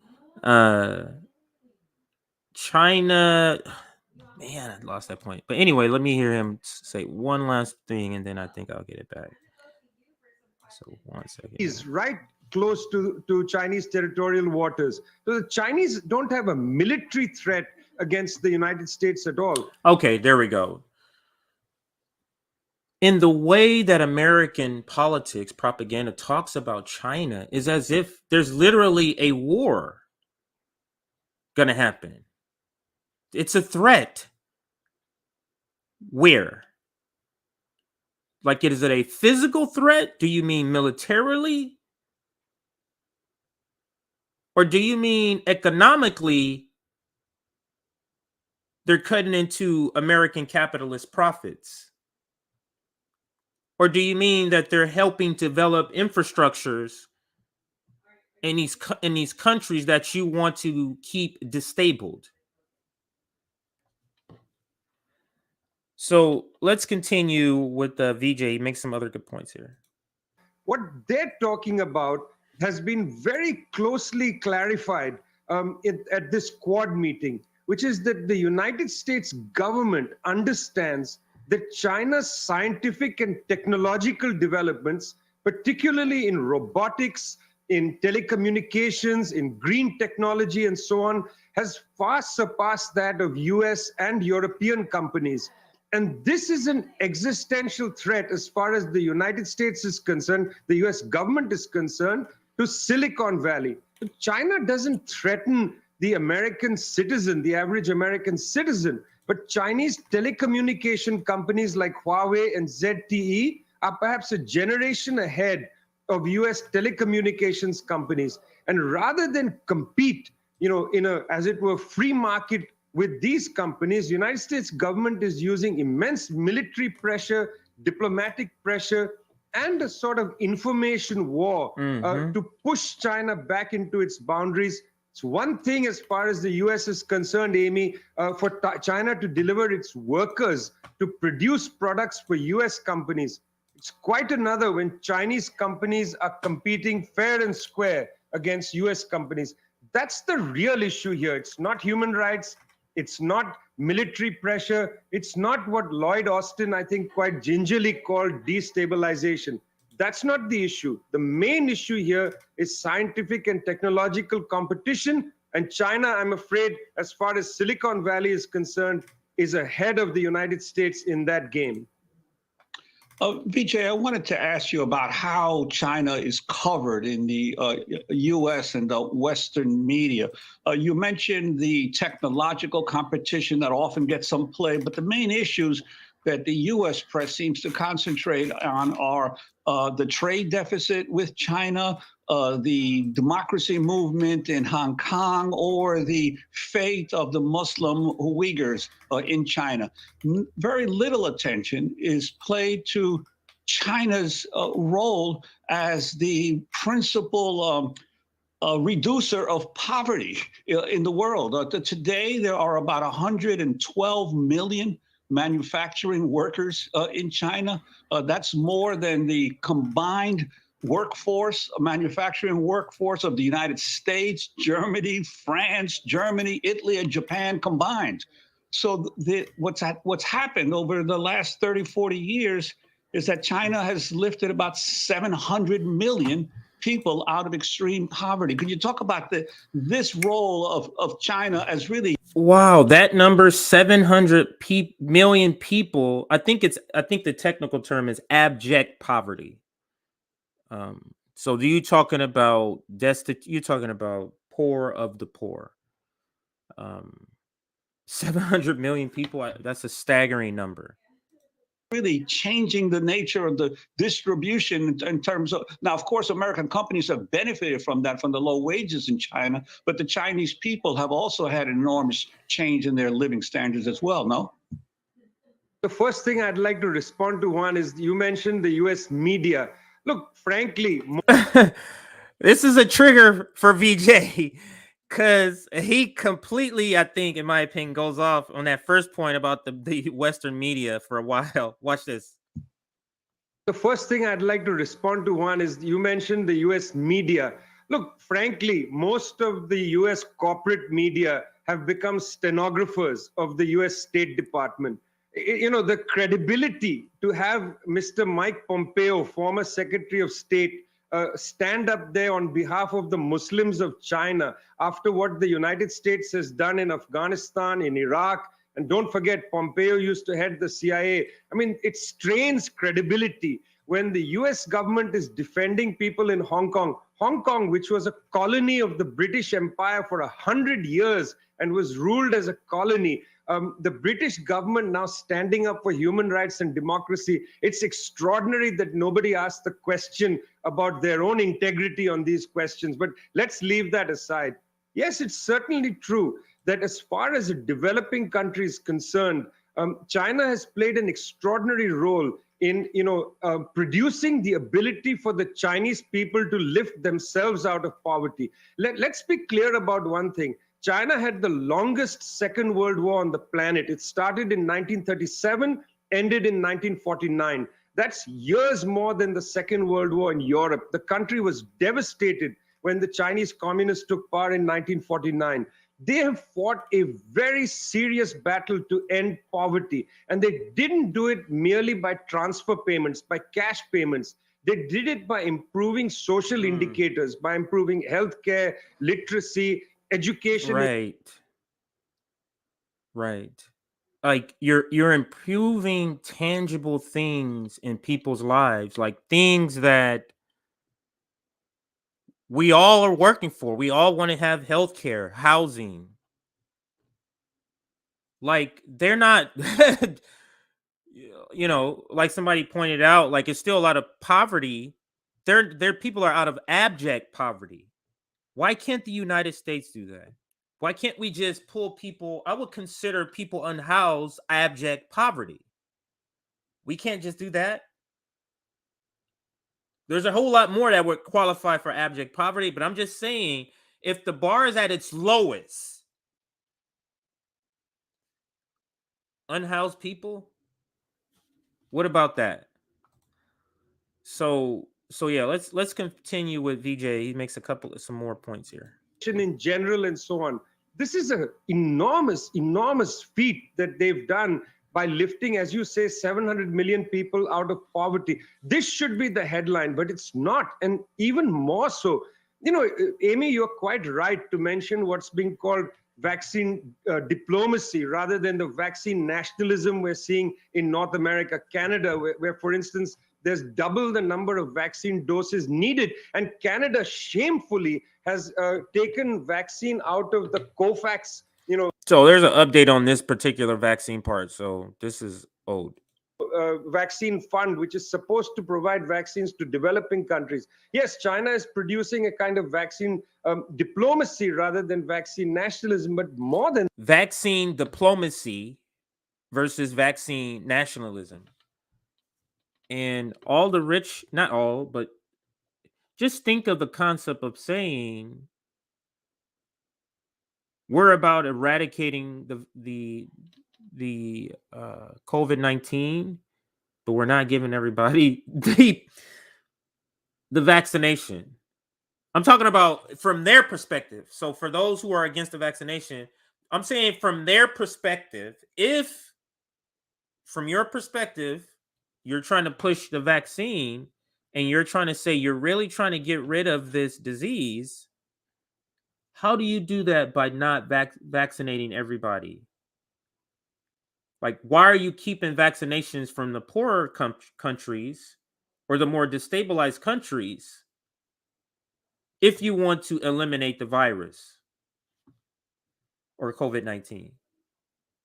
China, man, I lost that point. But anyway, let me hear him say one last thing, and then I think I'll get it back. So 1 second. He's right close to Chinese territorial waters. So the Chinese don't have a military threat against the United States at all. Okay, there we go. In the way that American politics propaganda talks about China is as if there's literally a war going to happen. It's a threat. Where? Like, is it a physical threat? Do you mean militarily? Or do you mean economically? They're cutting into American capitalist profits? Or do you mean that they're helping develop infrastructures in these countries that you want to keep disabled? So let's continue with Vijay. Make some other good points here. What they're talking about has been very closely clarified at this Quad meeting, which is that the United States government understands that China's scientific and technological developments, particularly in robotics, in telecommunications, in green technology, and so on, has far surpassed that of US and European companies. And this is an existential threat as far as the United States is concerned, the US government is concerned, to Silicon Valley. But China doesn't threaten the American citizen, the average American citizen, but Chinese telecommunication companies like Huawei and ZTE are perhaps a generation ahead of US telecommunications companies. And rather than compete, in a, as it were, free market with these companies, United States government is using immense military pressure, diplomatic pressure, and a sort of information war to push China back into its boundaries. It's one thing as far as the US is concerned, Amy, for China to deliver its workers to produce products for US companies. It's quite another when Chinese companies are competing fair and square against US companies. That's the real issue here. It's not human rights. It's not military pressure. It's not what Lloyd Austin, I think, quite gingerly called destabilization. That's not the issue. The main issue here is scientific and technological competition. And China, I'm afraid, as far as Silicon Valley is concerned, is ahead of the United States in that game. Vijay, I wanted to ask you about how China is covered in the U.S. and the Western media. You mentioned the technological competition that often gets some play, but the main issues that the U.S. press seems to concentrate on are the trade deficit with China, the democracy movement in Hong Kong, or the fate of the Muslim Uyghurs in China. Very little attention is paid to China's role as the principal reducer of poverty in the world. Today, there are about 112 million manufacturing workers in China. That's more than the combined workforce, manufacturing workforce of the United States, Germany, France, Germany, Italy, and Japan combined. So what's happened over the last 30, 40 years is that China has lifted about 700 million people out of extreme poverty. Could you talk about this role of China as really? Wow, that number 700 million people. I think the technical term is abject poverty. So you talking about you're talking about poor of the poor. 700 million people. That's a staggering number. Really changing the nature of the distribution in terms of, now, of course, American companies have benefited from that, from the low wages in China, but the Chinese people have also had an enormous change in their living standards as well, no? The first thing I'd like to respond to, Juan, is you mentioned the US media. Look, frankly, this is a trigger for Vijay. Because he completely, I think, in my opinion, goes off on that first point about the Western media for a while. Watch this. The first thing I'd like to respond to, Juan, is you mentioned the US media. Look, frankly, most of the US corporate media have become stenographers of the US State Department. The credibility to have Mr. Mike Pompeo, former Secretary of State, stand up there on behalf of the Muslims of China after what the United States has done in Afghanistan, in Iraq. And don't forget, Pompeo used to head the CIA. I mean, it strains credibility when the US government is defending people in Hong Kong. Hong Kong, which was a colony of the British Empire for 100 years and was ruled as a colony, the British government now standing up for human rights and democracy. It's extraordinary that nobody asked the question about their own integrity on these questions. But let's leave that aside. Yes, it's certainly true that as far as a developing country is concerned, China has played an extraordinary role in producing the ability for the Chinese people to lift themselves out of poverty. Let's be clear about one thing. China had the longest Second World War on the planet. It started in 1937, ended in 1949. That's years more than the Second World War in Europe. The country was devastated when the Chinese communists took power in 1949. They have fought a very serious battle to end poverty. And they didn't do it merely by transfer payments, by cash payments. They did it by improving social indicators, by improving healthcare, literacy, education. Right. Like you're improving tangible things in people's lives, like things that we all are working for. We all want to have healthcare, housing. Like they're not, like somebody pointed out, like it's still a lot of poverty. Their people are out of abject poverty. Why can't the United States do that? Why can't we just pull people? I would consider people unhoused abject poverty. We can't just do that. There's a whole lot more that would qualify for abject poverty, but I'm just saying, if the bar is at its lowest, unhoused people, what about that? So yeah, let's continue with Vijay. He makes some more points here. In general and so on. This is an enormous feat that they've done by lifting, as you say, 700 million people out of poverty. This should be the headline, but it's not. And even more so, Amy, you're quite right to mention what's being called vaccine diplomacy rather than the vaccine nationalism we're seeing in North America, Canada, where for instance, there's double the number of vaccine doses needed. And Canada shamefully has taken vaccine out of the COVAX, So there's an update on this particular vaccine part. So this is old. Vaccine fund, which is supposed to provide vaccines to developing countries. Yes, China is producing a kind of vaccine diplomacy rather than vaccine nationalism, but more than vaccine diplomacy versus vaccine nationalism. And all the rich, not all, but just think of the concept of saying we're about eradicating the COVID-19, but we're not giving everybody the vaccination. I'm talking about from their perspective. So for those who are against the vaccination, I'm saying from their perspective, if from your perspective, you're trying to push the vaccine and you're trying to say you're really trying to get rid of this disease, how do you do that by not vaccinating everybody? Like, why are you keeping vaccinations from the poorer countries or the more destabilized countries if you want to eliminate the virus or COVID-19?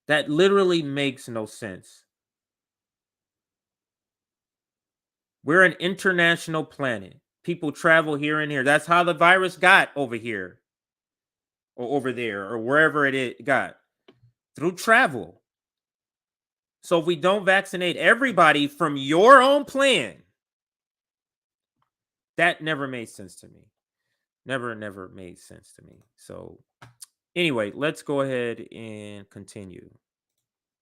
That literally makes no sense. We're an international planet. People travel here and here. That's how the virus got over here or over there or wherever it got, through travel. So if we don't vaccinate everybody from your own plan, that never made sense to me. Never made sense to me. So anyway, let's go ahead and continue.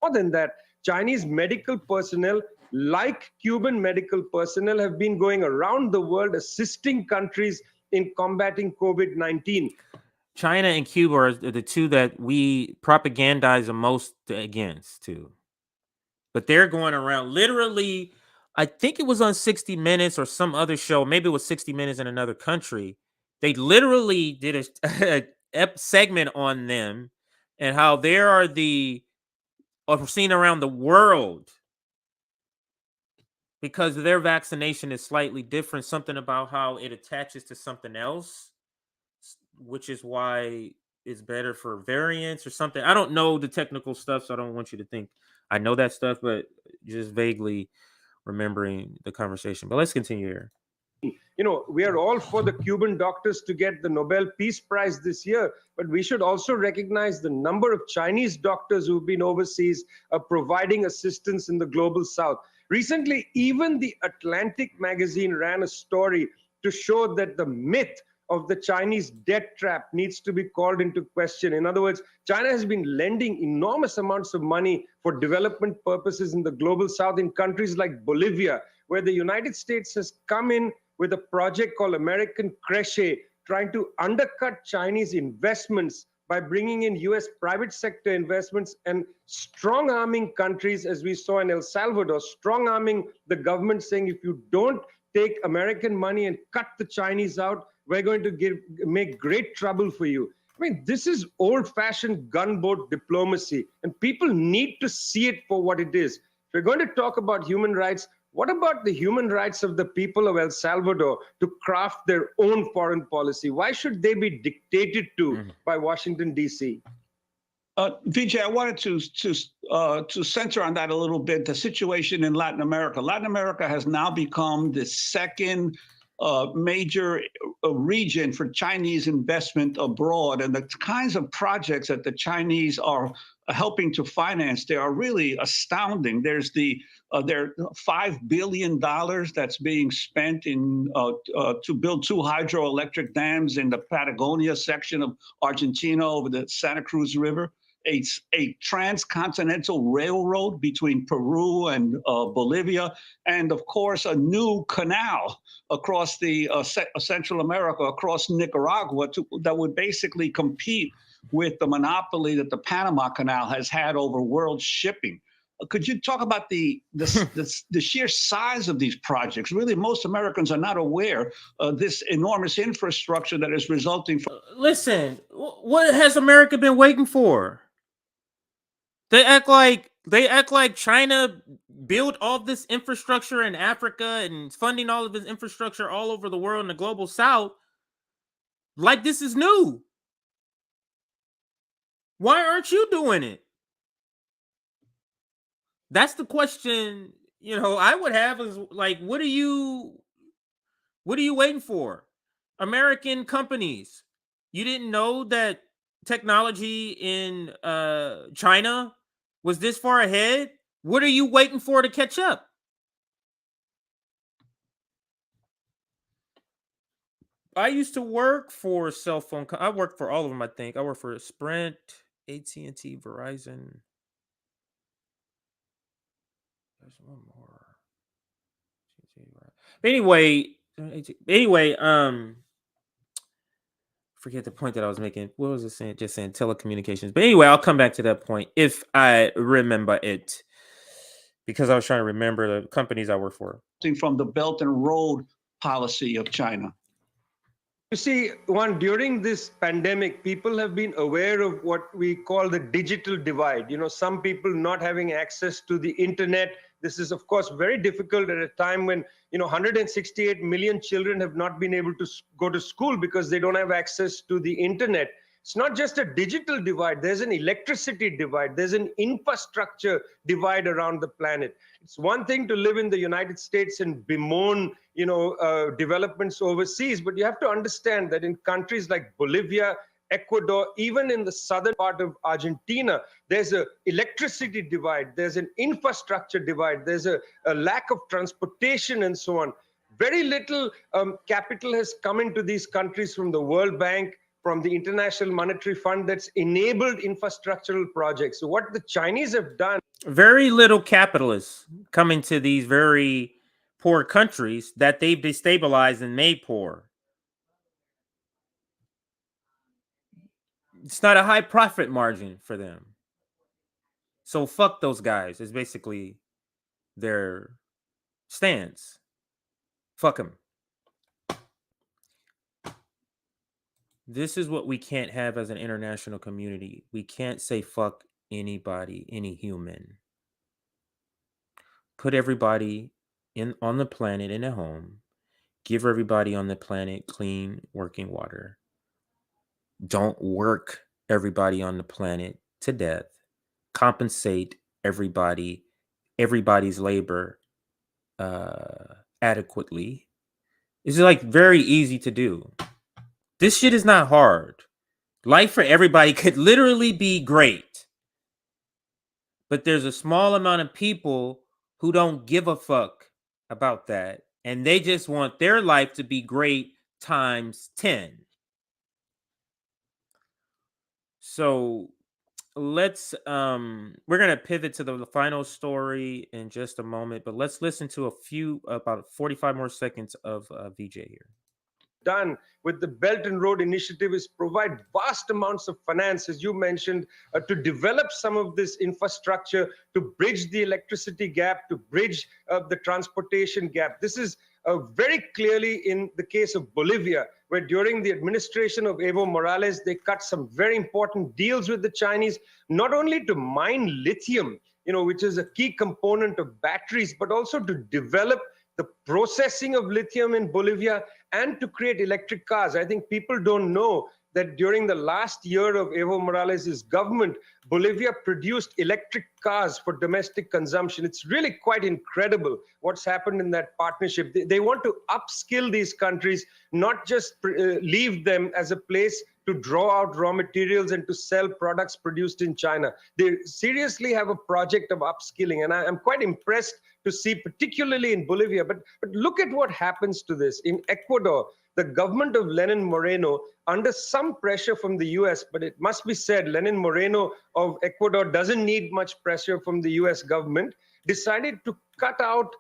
More than that, Chinese medical personnel, like Cuban medical personnel, have been going around the world assisting countries in combating COVID-19. China and Cuba are the two that we propagandize the most against, too. But they're going around literally, I think it was on 60 Minutes or some other show. Maybe it was 60 Minutes in another country. They literally did a segment on them and how they are seen around the world because their vaccination is slightly different. Something about how it attaches to something else, which is why is better for variance or something. I don't know the technical stuff, so I don't want you to think I know that stuff, but just vaguely remembering the conversation. But let's continue here. You know, we are all for the Cuban doctors to get the Nobel Peace Prize this year, but we should also recognize the number of Chinese doctors who've been overseas providing assistance in the global south. Recently, even the Atlantic magazine ran a story to show that the myth of the Chinese debt trap needs to be called into question. In other words, China has been lending enormous amounts of money for development purposes in the global south in countries like Bolivia, where the United States has come in with a project called American Crèche, trying to undercut Chinese investments by bringing in US private sector investments and strong-arming countries, as we saw in El Salvador, strong-arming the government, saying if you don't take American money and cut the Chinese out, we're going to make great trouble for you. I mean, this is old-fashioned gunboat diplomacy, and people need to see it for what it is. If we're going to talk about human rights, what about the human rights of the people of El Salvador to craft their own foreign policy? Why should they be dictated to by Washington, D.C.? Vijay, I wanted to center on that a little bit, the situation in Latin America. Latin America has now become the second major region for Chinese investment abroad, and the kinds of projects that the Chinese are helping to finance, they are really astounding. There's there $5 billion that's being spent in to build 2 hydroelectric dams in the Patagonia section of Argentina over the Santa Cruz River. A transcontinental railroad between Peru and Bolivia, and of course a new canal across the Central America, across Nicaragua, that would basically compete with the monopoly that the Panama Canal has had over world shipping. Could you talk about the sheer size of these projects? Really, most Americans are not aware of this enormous infrastructure that is resulting from. Listen, what has America been waiting for? They act like China built all this infrastructure in Africa and funding all of this infrastructure all over the world in the global south. Like this is new. Why aren't you doing it? That's the question, I would have is like, what are you waiting for? American companies. You didn't know that technology in China was this far ahead? What are you waiting for to catch up? I used to work for cell phone. I worked for all of them, I think. I worked for Sprint, AT&T, Verizon. There's one more. Anyway, forget the point that I was making. What was it saying? Just saying telecommunications. But anyway, I'll come back to that point if I remember it, because I was trying to remember the companies I work for. From the Belt and Road policy of China. You see, during this pandemic, people have been aware of what we call the digital divide. Some people not having access to the internet. This is, of course, very difficult at a time when, 168 million children have not been able to go to school because they don't have access to the internet. It's not just a digital divide. There's an electricity divide. There's an infrastructure divide around the planet. It's one thing to live in the United States and bemoan, developments overseas, but you have to understand that in countries like Bolivia, Ecuador, even in the southern part of Argentina, there's an electricity divide, there's an infrastructure divide, there's a lack of transportation and so on. Very little capital has come into these countries from the World Bank, from the International Monetary Fund, that's enabled infrastructural projects. So what the Chinese have done. Very little capitalists coming to these very poor countries that they've destabilized and made poor. It's not a high profit margin for them. So fuck those guys is basically their stance. Fuck them. This is what we can't have as an international community. We can't say fuck anybody, any human. Put everybody on the planet in a home. Give everybody on the planet clean working water. Don't work everybody on the planet to death, compensate everybody's labor adequately. It's like very easy to do. This shit is not hard. Life for everybody could literally be great. But there's a small amount of people who don't give a fuck about that. And they just want their life to be great times 10. So let's we're gonna pivot to the final story in just a moment, but let's listen to about 45 more seconds of Vijay here. Done with the Belt and Road Initiative is provide vast amounts of finance, as you mentioned, to develop some of this infrastructure, to bridge the electricity gap, to bridge the transportation gap. This is very clearly in the case of Bolivia, where during the administration of Evo Morales, they cut some very important deals with the Chinese, not only to mine lithium, which is a key component of batteries, but also to develop the processing of lithium in Bolivia and to create electric cars. I think people don't know that during the last year of Evo Morales' government, Bolivia produced electric cars for domestic consumption. It's really quite incredible what's happened in that partnership. They want to upskill these countries, not just leave them as a place to draw out raw materials and to sell products produced in China. They seriously have a project of upskilling, and I'm quite impressed to see, particularly in Bolivia. But look at what happens to this. In Ecuador, the government of Lenin Moreno, under some pressure from the US, but it must be said, Lenin Moreno of Ecuador doesn't need much pressure from the US government, decided to cut out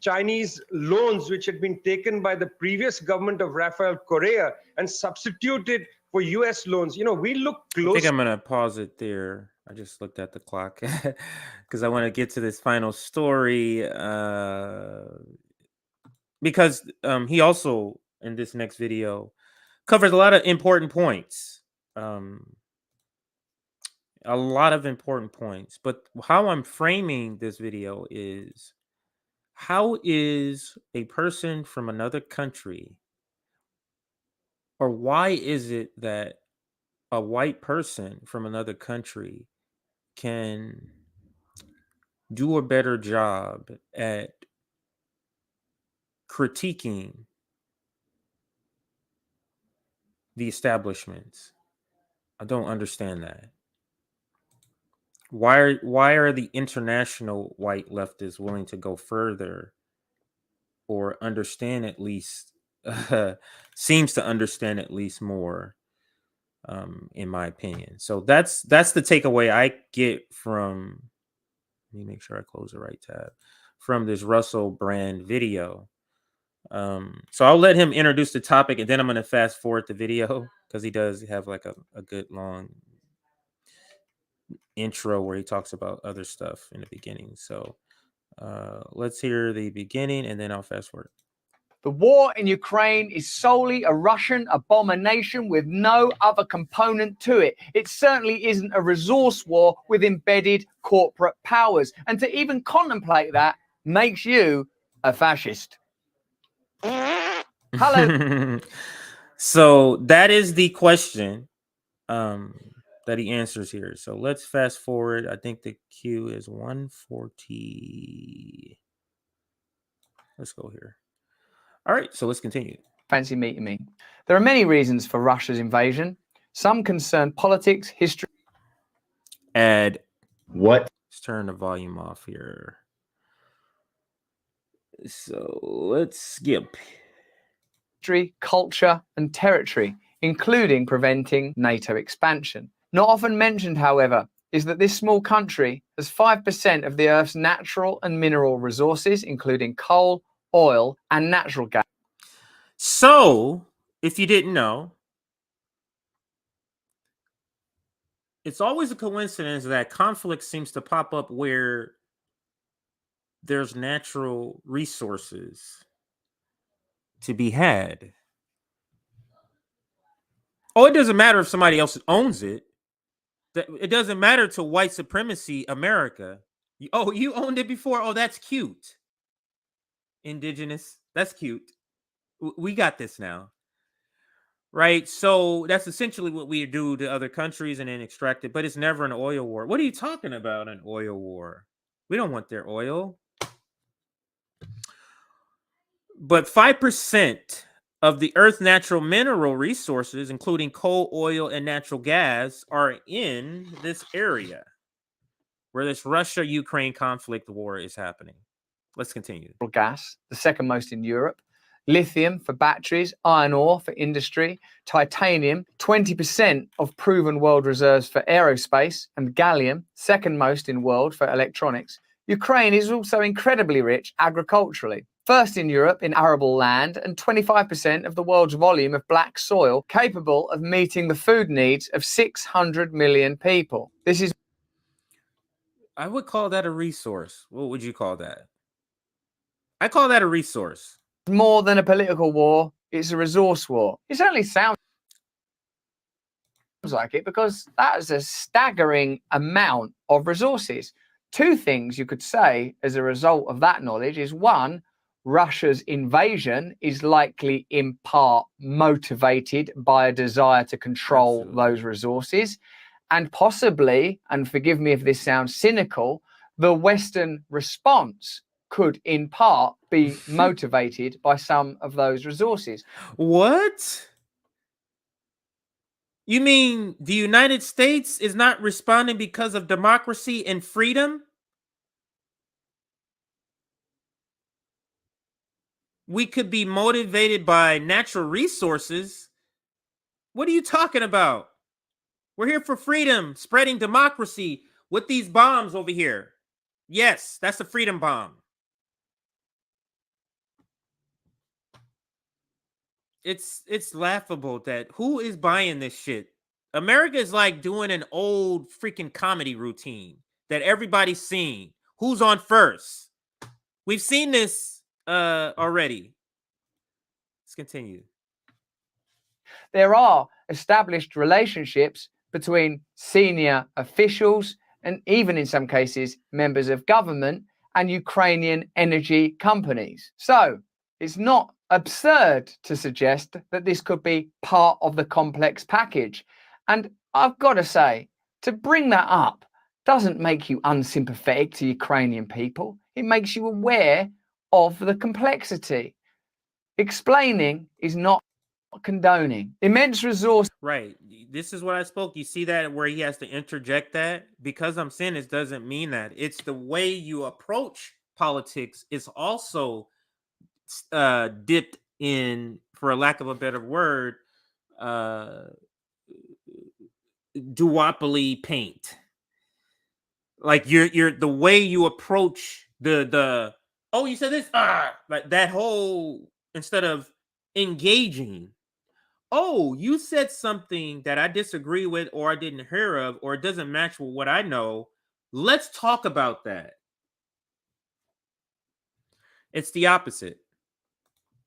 Chinese loans which had been taken by the previous government of Rafael Correa and substituted for US loans. We look close. I think I'm going to pause it there. I just looked at the clock because I want to get to this final story because he also, in this next video, covers a lot of important points. A lot of important points. But how I'm framing this video is, how is a person from another country, or why is it that a white person from another country can do a better job at critiquing the establishments? I don't understand that. Why are the international white leftists willing to go further, or understand at least seems to understand at least more, in my opinion? So that's the takeaway I get from, let me make sure I close the right tab, from this Russell Brand video. So I'll let him introduce the topic, and then I'm going to fast forward the video because he does have like a good long intro where he talks about other stuff in the beginning. So let's hear the beginning, and then I'll fast forward. The war in Ukraine is solely a Russian abomination with no other component to it. It certainly isn't a resource war with embedded corporate powers. And to even contemplate that makes you a fascist. Hello. So that is the question that he answers here. So let's fast forward. I think the queue is 140. Let's go here. All right, so let's continue. Fancy meeting me. There are many reasons for Russia's invasion. Some concern politics, history. Add what? Let's turn the volume off here. So let's skip. History, culture, and territory, including preventing NATO expansion. Not often mentioned, however, is that this small country has 5% of the Earth's natural and mineral resources, including coal, oil, and natural gas. So, if you didn't know, it's always a coincidence that conflict seems to pop up where there's natural resources to be had. Oh, it doesn't matter if somebody else owns it. It doesn't matter to white supremacy America. Oh, you owned it before? Oh, that's cute. Indigenous, that's cute. We got this now. right? So that's essentially what we do to other countries and then extract it, but it's never an oil war. What are you talking about, an oil war? We don't want their oil. But 5% of the Earth's natural mineral resources, including coal, oil, and natural gas, are in this area where this Russia-Ukraine conflict war is happening. Let's continue. Gas, the second most in Europe. Lithium for batteries, iron ore for industry, titanium, 20% of proven world reserves for aerospace, and gallium, second most in world for electronics. Ukraine is also incredibly rich agriculturally. First in Europe in arable land and 25% of the world's volume of black soil, capable of meeting the food needs of 600 million people. This is... I would call that a resource. What would you call that? I call that a resource. More than a political war, it's a resource war. It certainly sounds like it because that is a staggering amount of resources. Two things you could say as a result of that knowledge is, one, Russia's invasion is likely in part motivated by a desire to control those resources, and possibly, and forgive me if this sounds cynical, the Western response could in part be motivated by some of those resources. What? You mean the United States is not responding because of democracy and freedom? We could be motivated by natural resources. What are you talking about? We're here for freedom, spreading democracy with these bombs over here. Yes, that's a freedom bomb. It's laughable that who is buying this shit? America is like doing an old freaking comedy routine that everybody's seen. Who's on first? We've seen this already. Let's continue. There are established relationships between senior officials and even in some cases members of government and Ukrainian energy companies. So it's not absurd to suggest that this could be part of the complex package. And I've got to say, to bring that up doesn't make you unsympathetic to Ukrainian people. It makes you aware of the complexity. Explaining is not condoning. Immense resource. Right. This is what I spoke. You see that where he has to interject that? Because I'm saying this doesn't mean that. It's the way you approach politics is also dipped in, for a lack of a better word, duopoly paint. Like you're the way you approach the oh, you said this, like that whole, instead of engaging, oh, you said something that I disagree with or I didn't hear of or it doesn't match with what I know. Let's talk about that. It's the opposite.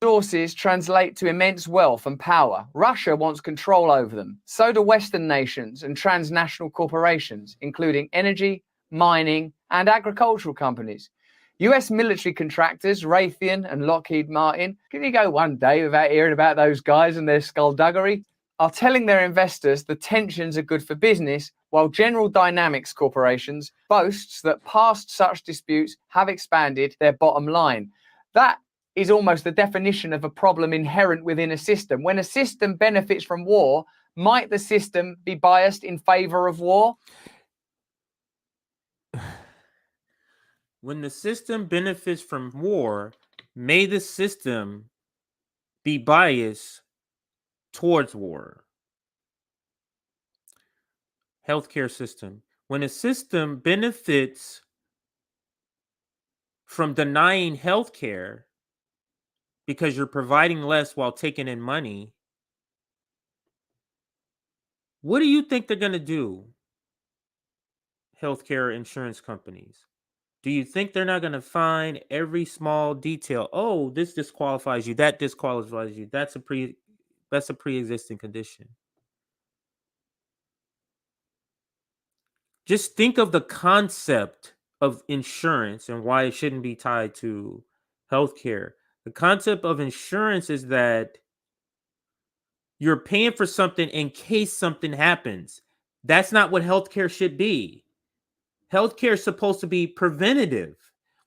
Resources translate to immense wealth and power. Russia wants control over them. So do Western nations and transnational corporations, including energy, mining, and agricultural companies. US military contractors, Raytheon and Lockheed Martin, can you go one day without hearing about those guys and their skullduggery? Are telling their investors the tensions are good for business, while General Dynamics corporations boasts that past such disputes have expanded their bottom line. That is almost the definition of a problem inherent within a system. When a system benefits from war, might the system be biased in favor of war? When the system benefits from war, may the system be biased towards war. Healthcare system. When a system benefits from denying healthcare because you're providing less while taking in money, what do you think they're going to do? Healthcare insurance companies. Do you think they're not going to find every small detail? Oh, this disqualifies you. That disqualifies you. That's a pre-existing condition. Just think of the concept of insurance and why it shouldn't be tied to healthcare. The concept of insurance is that You're paying for something in case something happens. That's not what healthcare should be. Healthcare is supposed to be preventative,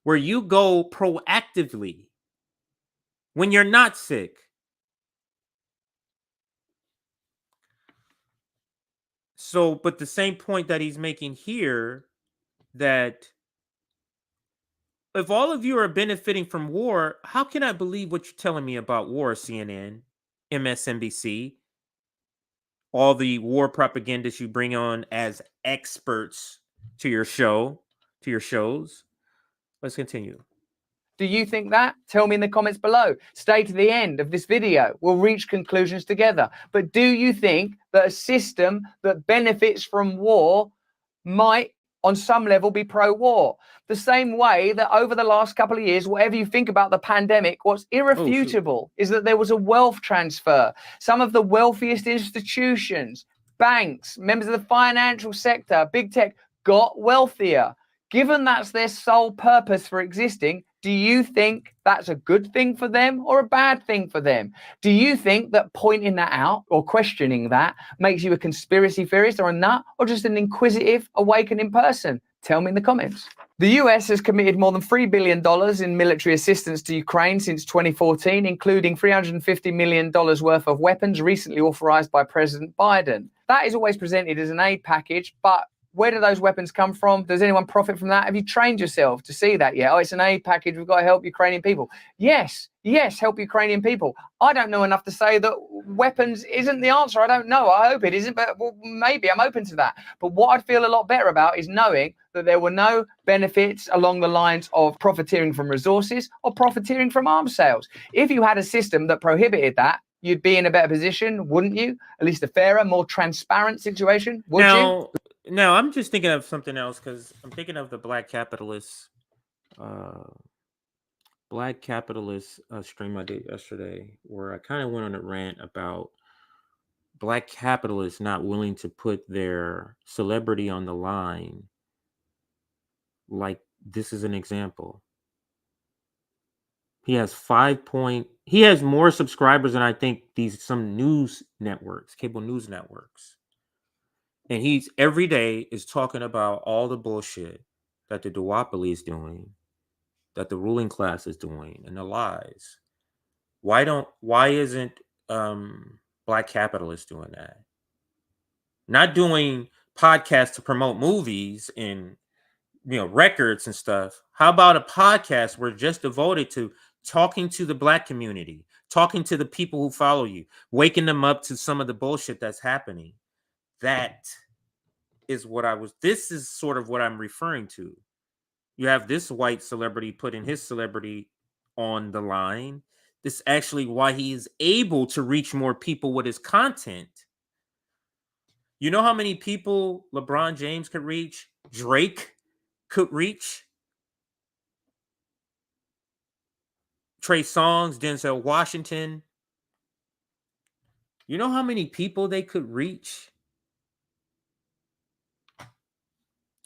where you go proactively when you're not sick. So, but the same point that he's making here, that if all of you are benefiting from war, how can I believe what you're telling me about war, CNN, MSNBC, all the war propagandists you bring on as experts to your show, to your shows? Let's continue. Do you think that? Tell me in the comments below. Stay to the end of this video. We'll reach conclusions together. But do you think that a system that benefits from war might, on some level, be pro-war? The same way that over the last couple of years, whatever you think about the pandemic, what's irrefutable is that there was a wealth transfer. Some of the wealthiest institutions, banks, members of the financial sector, big tech, got wealthier. Given that's their sole purpose for existing, do you think that's a good thing for them or a bad thing for them? Do you think that pointing that out or questioning that makes you a conspiracy theorist or a nut, or just an inquisitive, awakening person? Tell me in the comments. The US has committed more than $3 billion in military assistance to Ukraine since 2014, including $350 million worth of weapons recently authorized by President Biden. That is always presented as an aid package, but where do those weapons come from? Does anyone profit from that? Have you trained yourself to see that yet? Oh, it's an aid package. We've got to help Ukrainian people. Yes, help Ukrainian people. I don't know enough to say that weapons isn't the answer. I don't know. I hope it isn't, but well, maybe I'm open to that. But what I'd feel a lot better about is knowing that there were no benefits along the lines of profiteering from resources or profiteering from arms sales. If you had a system that prohibited that, you'd be in a better position, wouldn't you? At least a fairer, more transparent situation, would you? Now, I'm just thinking of something else, because I'm thinking of the black capitalist stream I did yesterday, where I kind of went on a rant about black capitalists not willing to put their celebrity on the line. Like, this is an example. He has he has more subscribers than I think some news networks, cable news networks. And he's every day is talking about all the bullshit that the duopoly is doing, that the ruling class is doing, and the lies. Why isn't black capitalists doing that? Not doing podcasts to promote movies and records and stuff. How about a podcast where just devoted to talking to the black community, talking to the people who follow you, waking them up to some of the bullshit that's happening? That is this is sort of what I'm referring to. You have this white celebrity putting his celebrity on the line. This is actually why he is able to reach more people with his content. You know how many people LeBron James could reach? Drake could reach? Trey Songz, Denzel Washington. You know how many people they could reach?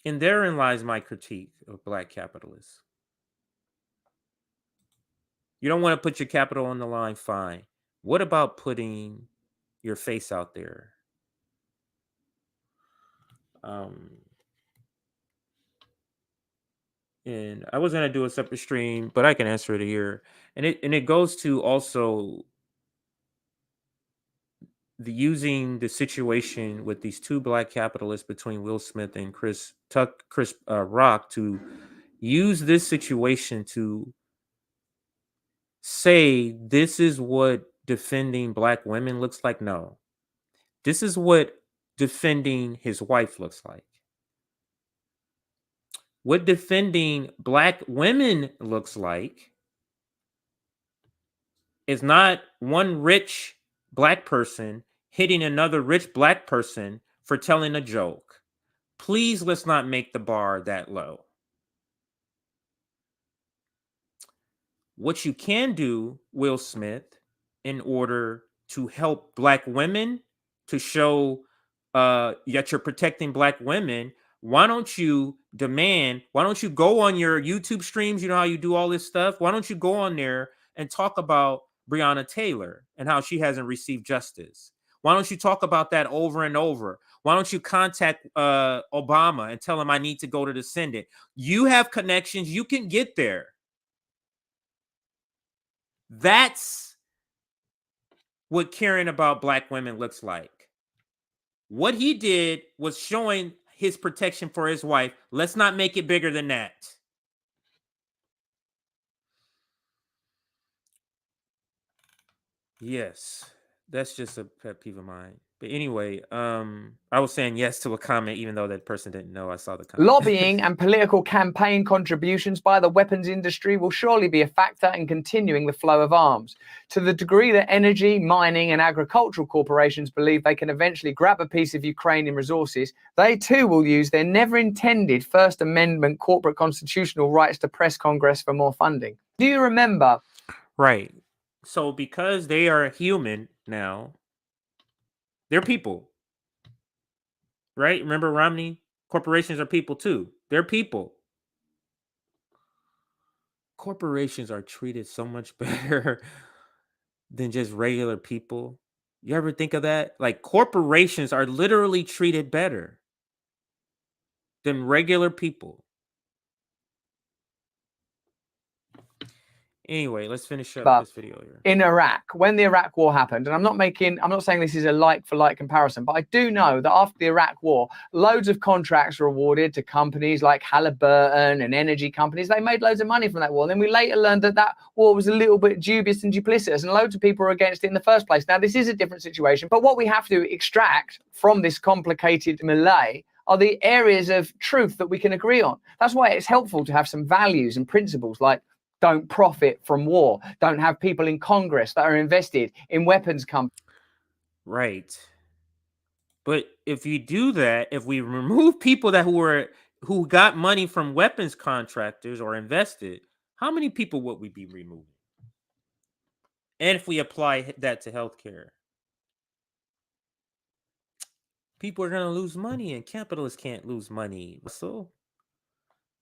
And therein lies my critique of black capitalists. You don't want to put your capital on the line, fine. What about putting your face out there? And I was going to do a separate stream, but I can answer it here. And it goes to also using the situation with these two black capitalists between Will Smith and Chris Rock to use this situation to say this is what defending black women looks like. No, this is what defending his wife looks like. What defending black women looks like is not one rich black person hitting another rich black person for telling a joke. Please, let's not make the bar that low. What you can do, Will Smith, in order to help black women, to show that you're protecting black women, why don't you go on your YouTube streams? You know how you do all this stuff? Why don't you go on there and talk about Breonna Taylor and how she hasn't received justice? Why don't you talk about that over and over? Why don't you contact Obama and tell him I need to go to the Senate? You have connections. You can get there. That's what caring about black women looks like. What he did was showing his protection for his wife. Let's not make it bigger than that. Yes, that's just a pet peeve of mine. But anyway, I was saying yes to a comment, even though that person didn't know I saw the comment. Lobbying and political campaign contributions by the weapons industry will surely be a factor in continuing the flow of arms. To the degree that energy, mining, and agricultural corporations believe they can eventually grab a piece of Ukrainian resources, they too will use their never intended First Amendment corporate constitutional rights to press Congress for more funding. Do you remember? Right. So because they are human now, they're people. Right? Remember Romney? Corporations are people too. They're people. Corporations are treated so much better than just regular people. You ever think of that? Like corporations are literally treated better than regular people. Anyway, let's finish up this video here. In Iraq, when the Iraq war happened, and I'm not saying this is a like for like comparison, but I do know that after the Iraq war, loads of contracts were awarded to companies like Halliburton and energy companies. They made loads of money from that war. And then we later learned that that war was a little bit dubious and duplicitous, and loads of people were against it in the first place. Now, this is a different situation, but what we have to extract from this complicated melee are the areas of truth that we can agree on. That's why it's helpful to have some values and principles like don't profit from war. Don't have people in Congress that are invested in weapons companies. Right. But if you do that, if we remove people who got money from weapons contractors or invested, how many people would we be removing? And if we apply that to healthcare, people are going to lose money, and capitalists can't lose money. So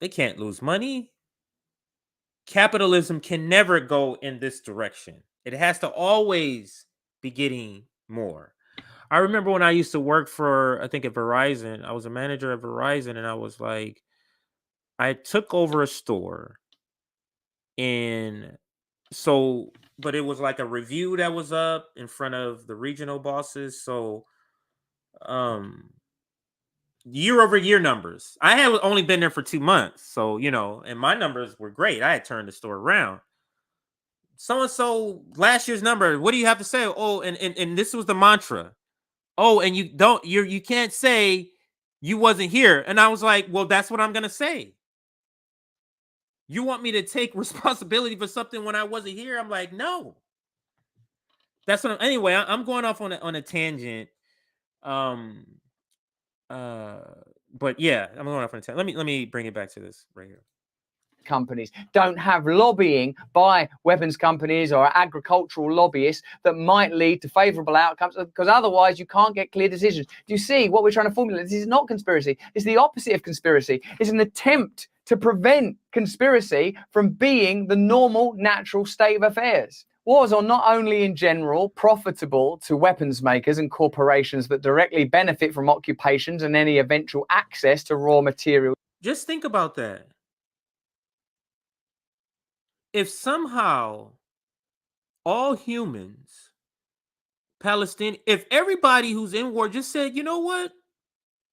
they can't lose money. Capitalism can never go in this direction. It has to always be getting more. I remember when I used to work for, I think at Verizon, I was a manager at Verizon, and I was like, I took over a store, and so, but it was like a review that was up in front of the regional bosses. So, year over year numbers. I had only been there for 2 months. So, and my numbers were great. I had turned the store around. So-and-so last year's number, what do you have to say? Oh, and this was the mantra. Oh, and you can't say you wasn't here. And I was like, well, that's what I'm going to say. You want me to take responsibility for something when I wasn't here? I'm like, no. That's what anyway, I'm going off on a tangent. But yeah, I'm going off on a tangent. Let me bring it back to this right here. Companies don't have lobbying by weapons companies or agricultural lobbyists that might lead to favorable outcomes, because otherwise you can't get clear decisions. Do you see what we're trying to formulate? This is not conspiracy. It's the opposite of conspiracy. It's an attempt to prevent conspiracy from being the normal, natural state of affairs. Wars are not only in general profitable to weapons makers and corporations that directly benefit from occupations and any eventual access to raw materials. Just think about that. If somehow all humans, Palestinian, if everybody who's in war just said, you know what,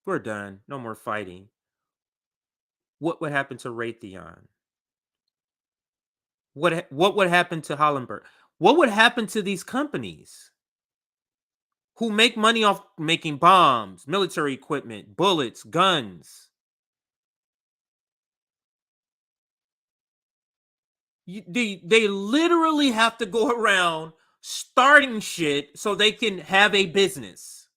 we're done, no more fighting, what would happen to Raytheon? What would happen to Hollenberg? What would happen to these companies who make money off making bombs, military equipment, bullets, guns? They literally have to go around starting shit so they can have a business.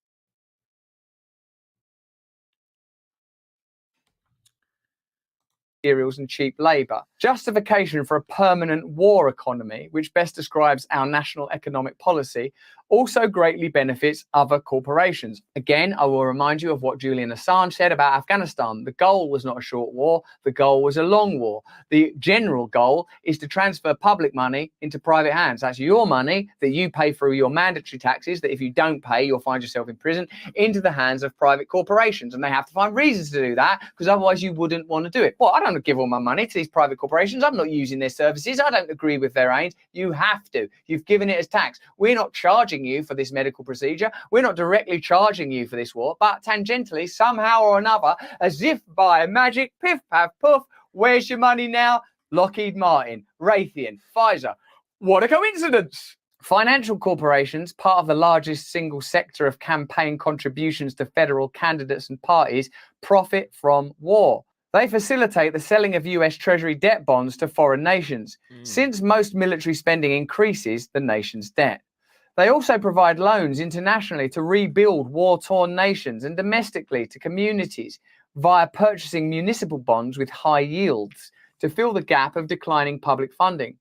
materials and cheap labor. Justification for a permanent war economy, which best describes our national economic policy, also greatly benefits other corporations. Again, I will remind you of what Julian Assange said about Afghanistan. The goal was not a short war, the goal was a long war. The general goal is to transfer public money into private hands. That's your money that you pay through your mandatory taxes, that if you don't pay, you'll find yourself in prison, into the hands of private corporations. And they have to find reasons to do that, because otherwise you wouldn't want to do it. Well, I don't give all my money to these private corporations. I'm not using their services. I don't agree with their aims. You have to. You've given it as tax. We're not charging you for this medical procedure. We're not directly charging you for this war, but tangentially, somehow or another, as if by magic, piff, paff, poof, where's your money now? Lockheed Martin, Raytheon, Pfizer. What a coincidence! Financial corporations, part of the largest single sector of campaign contributions to federal candidates and parties, profit from war. They facilitate the selling of US Treasury debt bonds to foreign nations. Since most military spending increases the nation's debt. They also provide loans internationally to rebuild war-torn nations and domestically to communities via purchasing municipal bonds with high yields to fill the gap of declining public funding.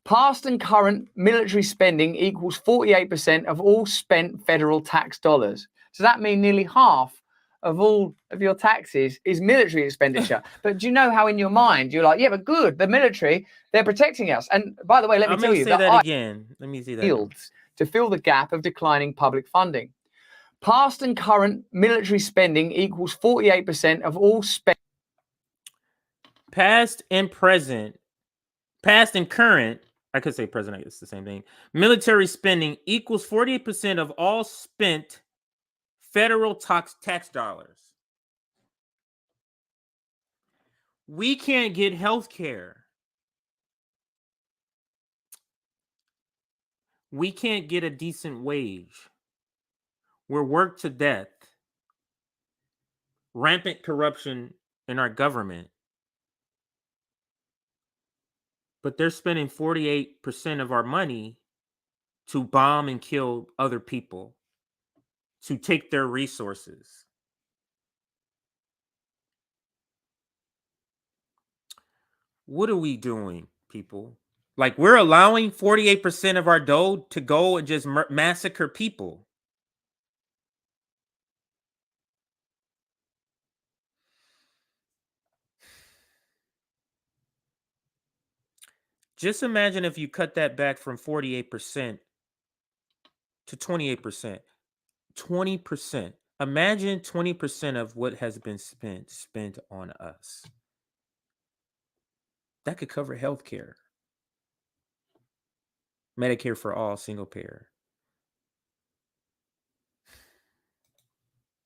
Past and current military spending equals 48% of all spent federal tax dollars. So that means nearly half of all of your taxes is military expenditure. But do you know how in your mind you're like, yeah, but good, the military, they're protecting us. And by the way, let me tell you that again. Let me see that. Yields to fill the gap of declining public funding. Past and current military spending equals 48% of all spent. Past and current, I could say present, it's the same thing. Military spending equals 48% of all spent federal tax dollars. We can't get health care. We can't get a decent wage. We're worked to death. Rampant corruption in our government. But they're spending 48% of our money to bomb and kill other people, to take their resources. What are we doing, people? Like, we're allowing 48% of our dough to go and just massacre people. Just imagine if you cut that back from 48% to 28%. 20%. Imagine 20% of what has been spent on us. That could cover health care. Medicare for all, single payer.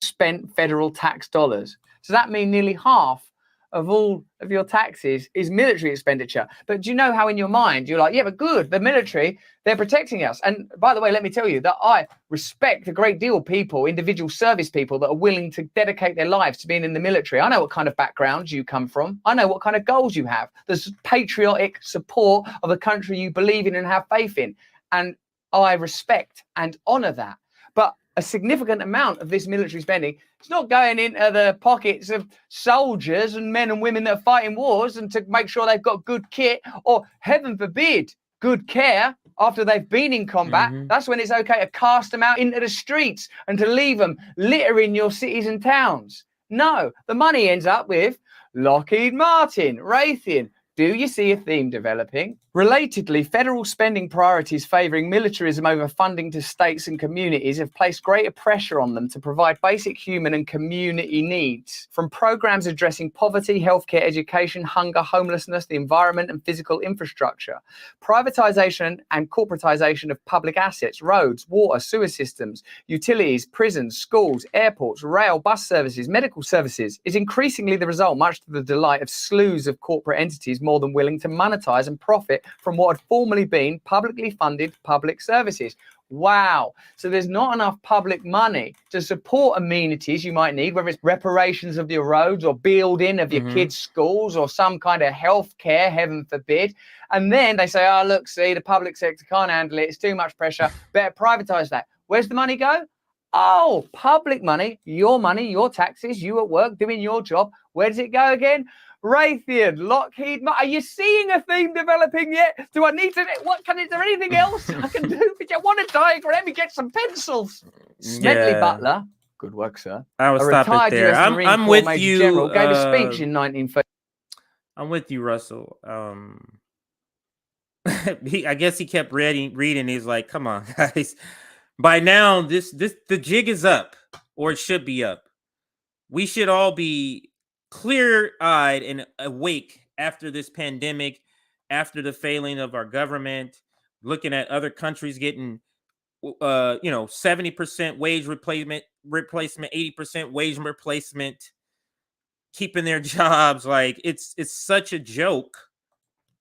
Spent federal tax dollars. So that means nearly half of all of your taxes is military expenditure. But do you know how in your mind you're like, yeah, but good, the military, they're protecting us. And by the way, let me tell you that I respect a great deal of people, individual service people that are willing to dedicate their lives to being in the military. I know what kind of background you come from. I know what kind of goals you have. There's patriotic support of a country you believe in and have faith in. And I respect and honor that. But a significant amount of this military spending is not going into the pockets of soldiers and men and women that are fighting wars and to make sure they've got good kit or, heaven forbid, good care after they've been in combat. That's when it's okay to cast them out into the streets and to leave them littering your cities and towns. No, the money ends up with Lockheed Martin, Raytheon. Do you see a theme developing? Relatedly, federal spending priorities favouring militarism over funding to states and communities have placed greater pressure on them to provide basic human and community needs, from programmes addressing poverty, healthcare, education, hunger, homelessness, the environment and physical infrastructure. Privatisation and corporatisation of public assets, roads, water, sewer systems, utilities, prisons, schools, airports, rail, bus services, medical services is increasingly the result, much to the delight of slews of corporate entities more than willing to monetise and profit from what had formerly been publicly funded public services. Wow. So there's not enough public money to support amenities you might need, whether it's reparations of your roads or building of your kids' schools or some kind of health care, heaven forbid. And then they say, oh, look, see, the public sector can't handle it. It's too much pressure. Better privatise that. Where's the money go? Oh, public money, your taxes, you at work doing your job. Where does it go again? Raytheon, Lockheed Martin. Are you seeing a theme developing yet? Do I need to? Is there anything else I can do? If you want a diagram, let me get some pencils. Smedley Butler, good work, sir. I will a stop it retired there. US Marine I'm Corps with Major you. General, gave a speech in 1930. I'm with you, Russell. I guess he kept reading. He's like, "Come on, guys." By now, the jig is up, or it should be up. We should all be clear-eyed and awake after this pandemic, after the failing of our government, looking at other countries getting 70% wage replacement, 80% wage replacement, keeping their jobs. Like it's such a joke.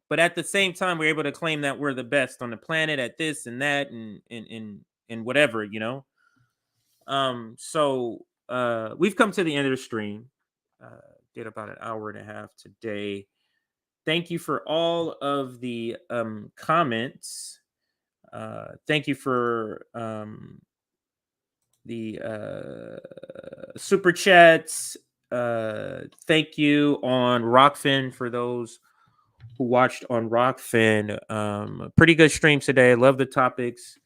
But at the same time, we're able to claim that we're the best on the planet at this and that and whatever, So we've come to the end of the stream. Did about an hour and a half today. Thank you for all of the comments. Thank you for the super chats. Thank you on Rockfin for those who watched on Rockfin. Pretty good streams today. I love the topics.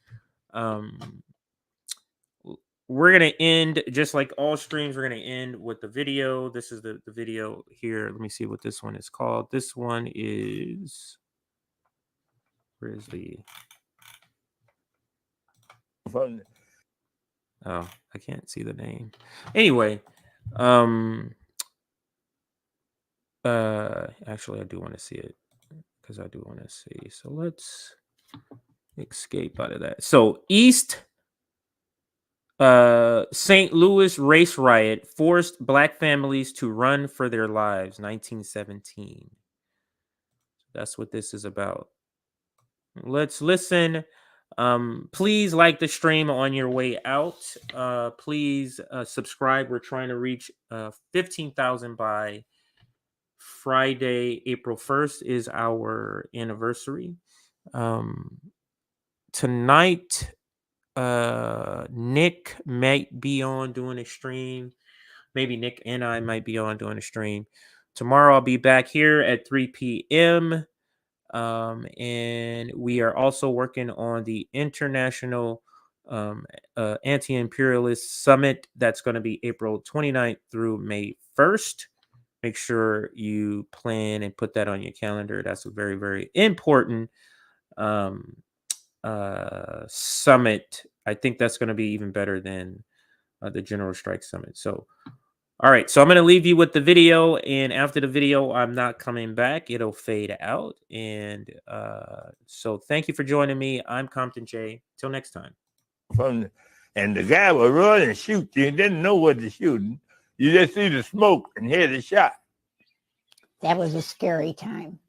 We're going to end, just like all streams, we're going to end with the video. This is the video here. Let me see what this one is called. This one is... Where is the... Oh, I can't see the name. Anyway, actually, I do want to see it because I do want to see. So let's escape out of that. So St. Louis race riot forced Black families to run for their lives, 1917. That's what this is about. Let's listen. Please like the stream on your way out. Please subscribe. We're trying to reach 15,000 by Friday, April 1st is our anniversary. Tonight, Nick might be on doing a stream. Maybe Nick and I might be on doing a stream. Tomorrow I'll be back here at 3 p.m. And we are also working on the International Anti-Imperialist Summit. That's going to be April 29th through May 1st. Make sure you plan and put that on your calendar. That's a very, very important summit. I think that's going to be even better than the General Strike Summit. So, all right. So I'm going to leave you with the video. And after the video, I'm not coming back. It'll fade out. And so thank you for joining me. I'm Compton J. Till next time. And the guy was running and shooting. You didn't know what to shoot. You just see the smoke and hear the shot. That was a scary time.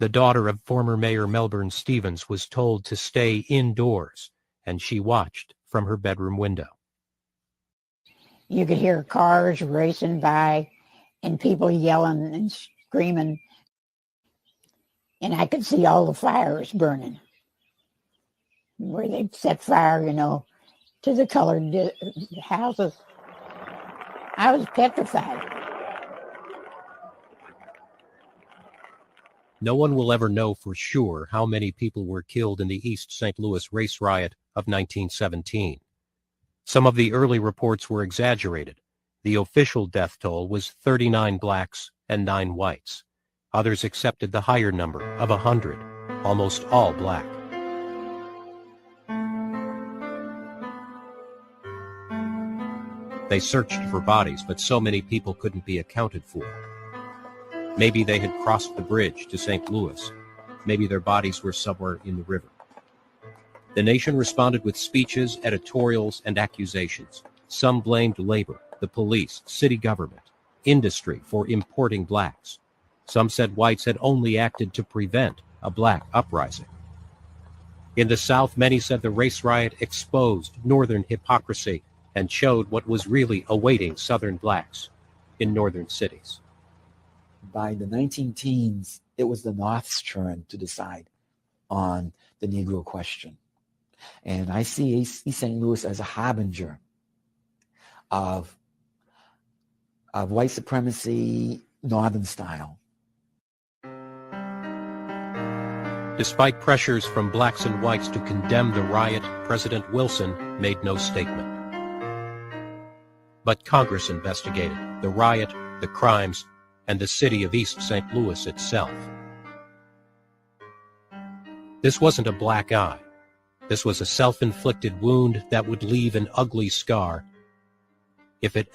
The daughter of former Mayor Melbourne Stevens was told to stay indoors, and she watched from her bedroom window. You could hear cars racing by and people yelling and screaming. And I could see all the fires burning. Where they set fire, to the colored houses. I was petrified. No one will ever know for sure how many people were killed in the East St. Louis race riot of 1917. Some of the early reports were exaggerated. The official death toll was 39 blacks and 9 whites. Others accepted the higher number of 100, almost all black. They searched for bodies, but so many people couldn't be accounted for. Maybe they had crossed the bridge to St. Louis. Maybe their bodies were somewhere in the river. The nation responded with speeches, editorials, and accusations. Some blamed labor, the police, city government, industry for importing blacks. Some said whites had only acted to prevent a black uprising. In the South, many said the race riot exposed Northern hypocrisy and showed what was really awaiting Southern blacks in northern cities. By the 19-teens, it was the North's turn to decide on the Negro question. And I see East St. Louis as a harbinger of of white supremacy, Northern style. Despite pressures from blacks and whites to condemn the riot, President Wilson made no statement. But Congress investigated the riot, the crimes, and the city of East St. Louis itself. This wasn't a black eye. This was a self-inflicted wound that would leave an ugly scar if it